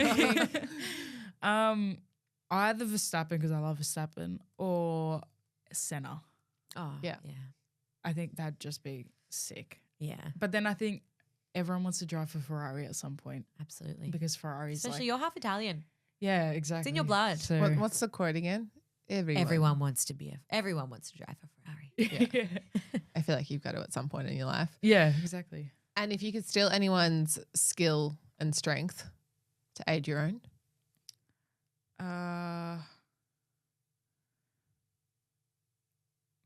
Either Verstappen because I love Verstappen or Senna. Oh, Yeah. Yeah. I think that'd just be sick. Yeah. But then I think everyone wants to drive for Ferrari at some point Absolutely. because Ferrari's Especially like, you're half Italian. yeah, exactly. your blood. So, What's the quote again? Everyone wants to drive a Ferrari. yeah. I feel like you've got to at some point in your life. Yeah, exactly. And if you could steal anyone's skill and strength to aid your own,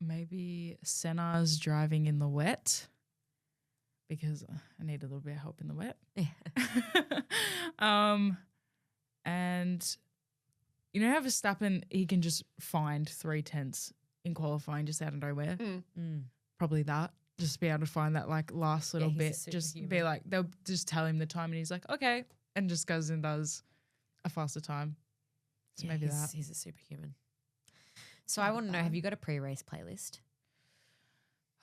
Maybe Senna's driving in the wet because I need a little bit of help in the wet. Yeah. And you know how Verstappen, he can just find 3/10 in qualifying just out of nowhere? Probably that. Just be able to find that like last little he's a bit. Just be superhuman. like, they'll just tell him the time and he's like, okay. And just goes and does a faster time. So maybe that. He's a superhuman. So I want to know, have you got a pre-race playlist?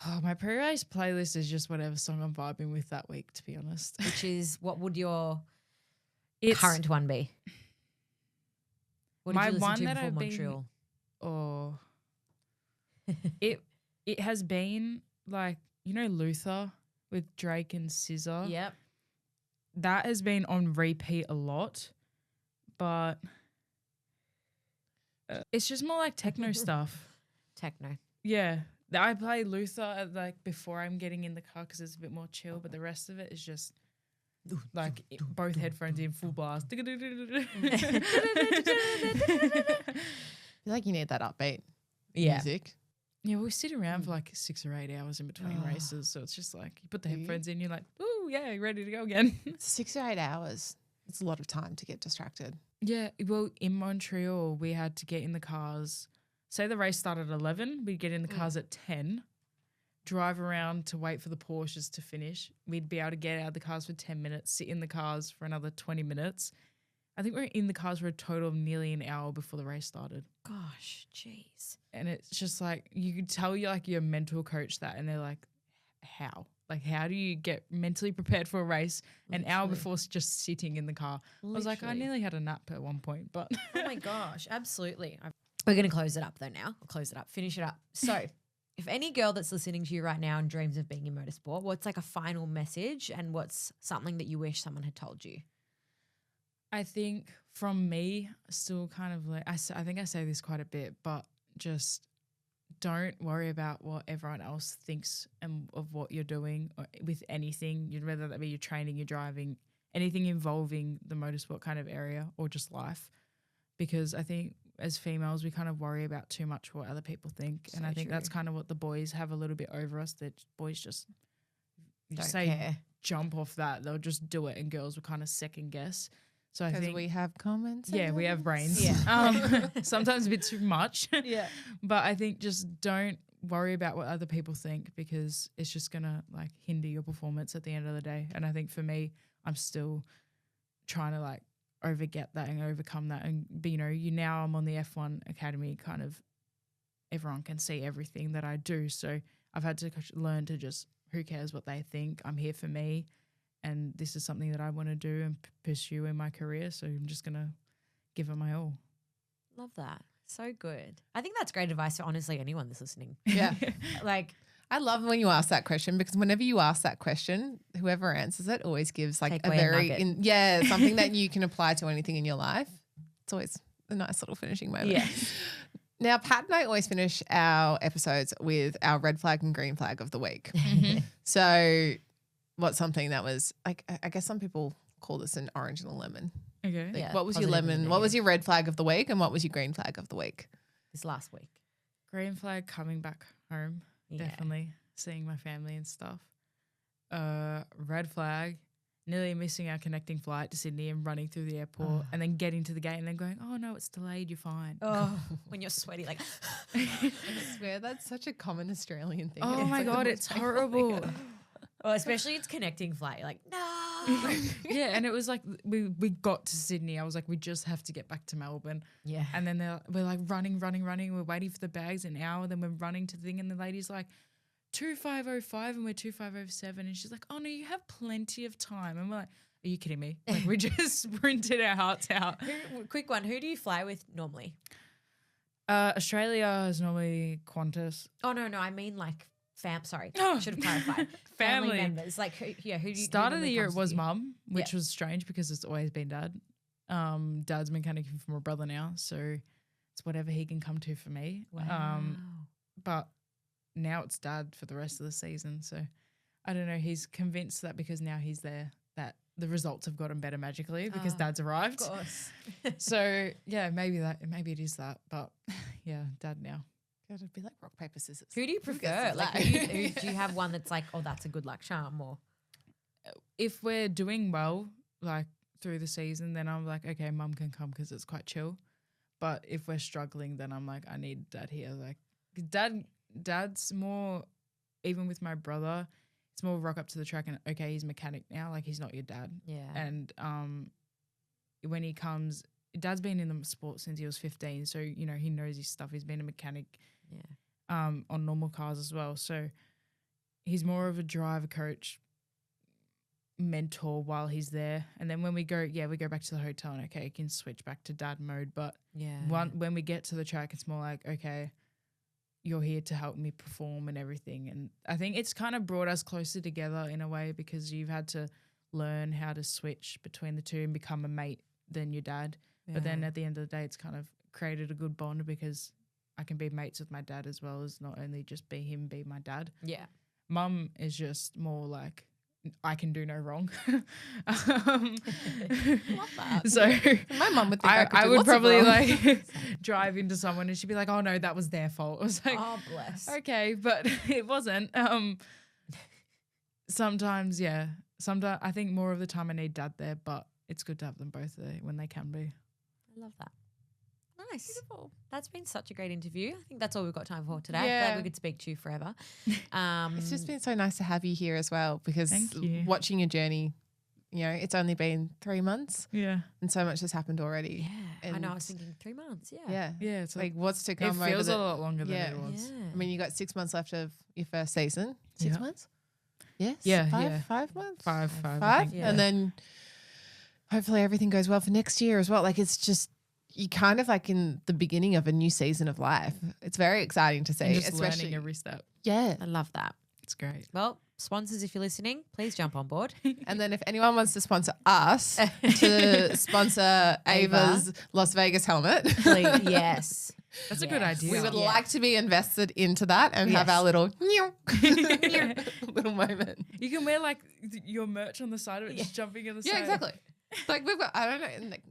Oh, my pre-race playlist is just whatever song I'm vibing with that week, to be honest. Which is, what would your It's current one be? What did my you listen one to that before I've been- Montreal? Oh, it has been like, you know, Luther with Drake and SZA. Yep. That has been on repeat a lot, but it's just more like techno stuff. Techno. Yeah, I play Luther at, like before I'm getting in the car because it's a bit more chill, but the rest of it is just like both headphones in full blast. I feel like you need that upbeat music. Yeah, we sit around for like 6 or 8 hours in between races, so it's just like you put the headphones in, you're like, ooh, yeah, ready to go again. 6 or 8 hours. It's a lot of time to get distracted. Yeah, well, in Montreal, we had to get in the cars. Say the race started at 11, we'd get in the cars at 10, drive around to wait for the Porsches to finish. We'd be able to get out of the cars for 10 minutes, sit in the cars for another 20 minutes. I think we were in the cars for a total of nearly an hour before the race started. Gosh, jeez. And it's just like, you could tell you like your mental coach that, and they're like, how? Like, how do you get mentally prepared for a race an hour before just sitting in the car? I was like, I Literally. nearly had a nap at one point, but Oh my gosh, absolutely. We're going to close it up though now. We'll close it up, finish it up. So if any girl that's listening to you right now and dreams of being in motorsport, what's like a final message and what's something that you wish someone had told you? I think from me, still kind of like, I think I say this quite a bit, but just don't worry about what everyone else thinks and of what you're doing or with anything, whether that be your training, your driving, anything involving the motorsport kind of area or just life. Because I think as females, we kind of worry about too much what other people think. And I think that's kind of what the boys have a little bit over us, that boys just Don't say care. jump off that. They'll just do it, and girls will kind of second guess. So I Because think we have common sense. yeah, we have brains. Yeah. Sometimes a bit too much. Yeah. But I think just don't worry about what other people think, because it's just gonna like hinder your performance at the end of the day. And I think for me, I'm still trying to like overget that and overcome that. And you know, now I'm on the F1 Academy, kind of everyone can see everything that I do. So I've had to learn to just, who cares what they think? I'm here for me. And this is something that I want to do and pursue in my career. So I'm just going to give it my all. Love that. So good. I think that's great advice for honestly anyone that's listening. Yeah. Like, I love when you ask that question, because whenever you ask that question, whoever answers it always gives like Take a away a very, nugget. something that you can apply to anything in your life. It's always a nice little finishing moment. yeah. Now, Pat and I always finish our episodes with our red flag and green flag of the week. So what's something that was like, I guess some people call this an orange and a lemon. Okay. Like, Yeah, what was your positive and lemon? What was negative. your red flag of the week? And what was your green flag of the week? This last week. Green flag, coming back home. Yeah. Definitely seeing my family and stuff. Red flag, nearly missing our connecting flight to Sydney and running through the airport and then getting to the gate and then going, oh no, it's delayed, you're fine. Oh, when you're sweaty, like, I swear that's such a common Australian thing. Oh It's my like the God, most it's painful thing horrible. ever. well, especially it's connecting flight. You're like, no. Yeah, and it was like we got to Sydney. I was like, we just have to get back to Melbourne. Yeah. And then we're like running. We're waiting for the bags an hour. Then we're running to the thing, and the lady's like, 2505, and we're 2507. And she's like, oh no, you have plenty of time. And we're like, are you kidding me? Like, we just sprinted our hearts out. Quick one. Who do you fly with normally? Australia is normally Qantas. Oh, no. I mean like sorry. Oh. Should have clarified. Family. members. Like, who do you Start of the normally year, comes it was to you? mum, which Yeah. was strange because it's always been dad. Dad's been kind of from a brother now, so it's whatever he can come to for me. Wow. But now it's dad for the rest of the season. So I don't know. He's convinced that because now he's there, that the results have gotten better magically because dad's arrived. Of course. So yeah, maybe it is that. But yeah, dad now. God, it'd be like rock, paper, scissors. Who do you Who gets prefer? the Like, flag? who do you have one that's like, oh, that's a good luck charm, or if we're doing well, like through the season, then I'm like, okay, mum can come because it's quite chill. But if we're struggling, then I'm like, I need dad here. Like dad's more, even with my brother, it's more rock up to the track and okay, he's mechanic now. Like he's not your dad. Yeah. And when he comes, dad's been in the sport since he was 15. So, you know, he knows his stuff. He's been a mechanic on normal cars as well. So he's more of a driver, coach, mentor while he's there. And then when we go back to the hotel and okay, you can switch back to dad mode. But when we get to the track, it's more like, okay, you're here to help me perform and everything. And I think it's kind of brought us closer together in a way because you've had to learn how to switch between the two and become a mate than your dad. Yeah. But then at the end of the day, it's kind of created a good bond because I can be mates with my dad as well as not only just be him, be my dad. Yeah. Mum is just more like, I can do no wrong. Love that. So my mum would think I would probably like drive into someone and she'd be like, oh no, that was their fault. I was like, oh bless. Okay, but it wasn't. Sometimes I think more of the time I need dad there, but it's good to have them both there when they can be. I love that. Nice. Beautiful. That's been such a great interview. I think that's all we've got time for today. Yeah. Glad we could speak to you forever. It's just been so nice to have you here as well because watching your journey, you know, it's only been 3 months. Yeah. And so much has happened already. Yeah. And I know. I was thinking 3 months. Yeah. Yeah. Yeah. It's like what's to come. It feels a lot longer than it was. Yeah. I mean, you got 6 months left of your first season. 6 Yeah. months? Yes. Yeah. 5 months? Five. I think. Yeah. And then hopefully everything goes well for next year as well. Like it's just, you kind of like in the beginning of a new season of life. It's very exciting to see. And just especially learning every step. Yeah. I love that. It's great. Well, sponsors, if you're listening, please jump on board. And then if anyone wants to sponsor us to sponsor Ava's Las Vegas helmet, Please, yes. That's a good idea. we would like to be invested into that and have our little little moment. You can wear like your merch on the side of it, just jumping in the side. Yeah, exactly. Like we've got, I don't know. And like,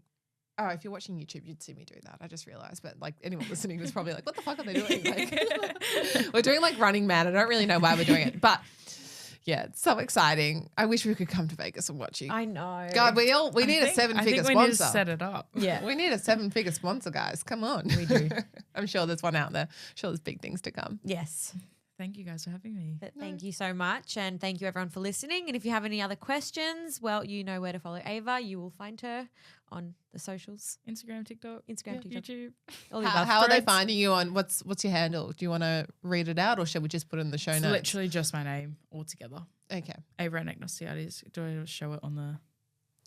oh, if you're watching YouTube, you'd see me do that. I just realized, but like anyone listening is probably like, what the fuck are they doing? Like, we're doing like Running Man. I don't really know why we're doing it, but yeah, it's so exciting. I wish we could come to Vegas and watch you. I know. God, we need a 7-figure sponsor. We need to set it up. Yeah. We need a 7-figure sponsor, guys. Come on. We do. I'm sure there's one out there. I'm sure there's big things to come. Yes. Thank you guys for having me. But thank you so much. And thank you everyone for listening. And if you have any other questions, well, you know where to follow Aiva. You will find her on the socials. Instagram, TikTok, TikTok. YouTube. All the above. How are they Threads. finding you on what's your handle? Do you want to read it out or shall we just put it in the show It's notes? literally just my name altogether. Okay. Aiva Anagnostiadis. Do I show it on the...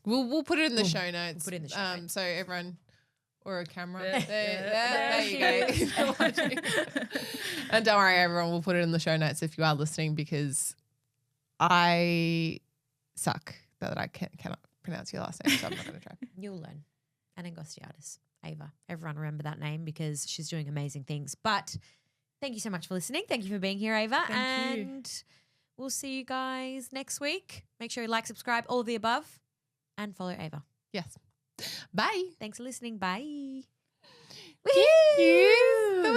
We'll put it in the show notes. put it in the show notes. So everyone, or a camera. There. There you go. If you're watching. And don't worry, everyone, we'll put it in the show notes if you are listening because I suck that I cannot pronounce your last name, so I'm not going to try. You'll learn. Anagnostiadis. Aiva. Everyone remember that name because she's doing amazing things. But thank you so much for listening. Thank you for being here, Aiva. Thank you. And we'll see you guys next week. Make sure you like, subscribe, all of the above, and follow Aiva. Yes. Bye. Thanks for listening. Bye.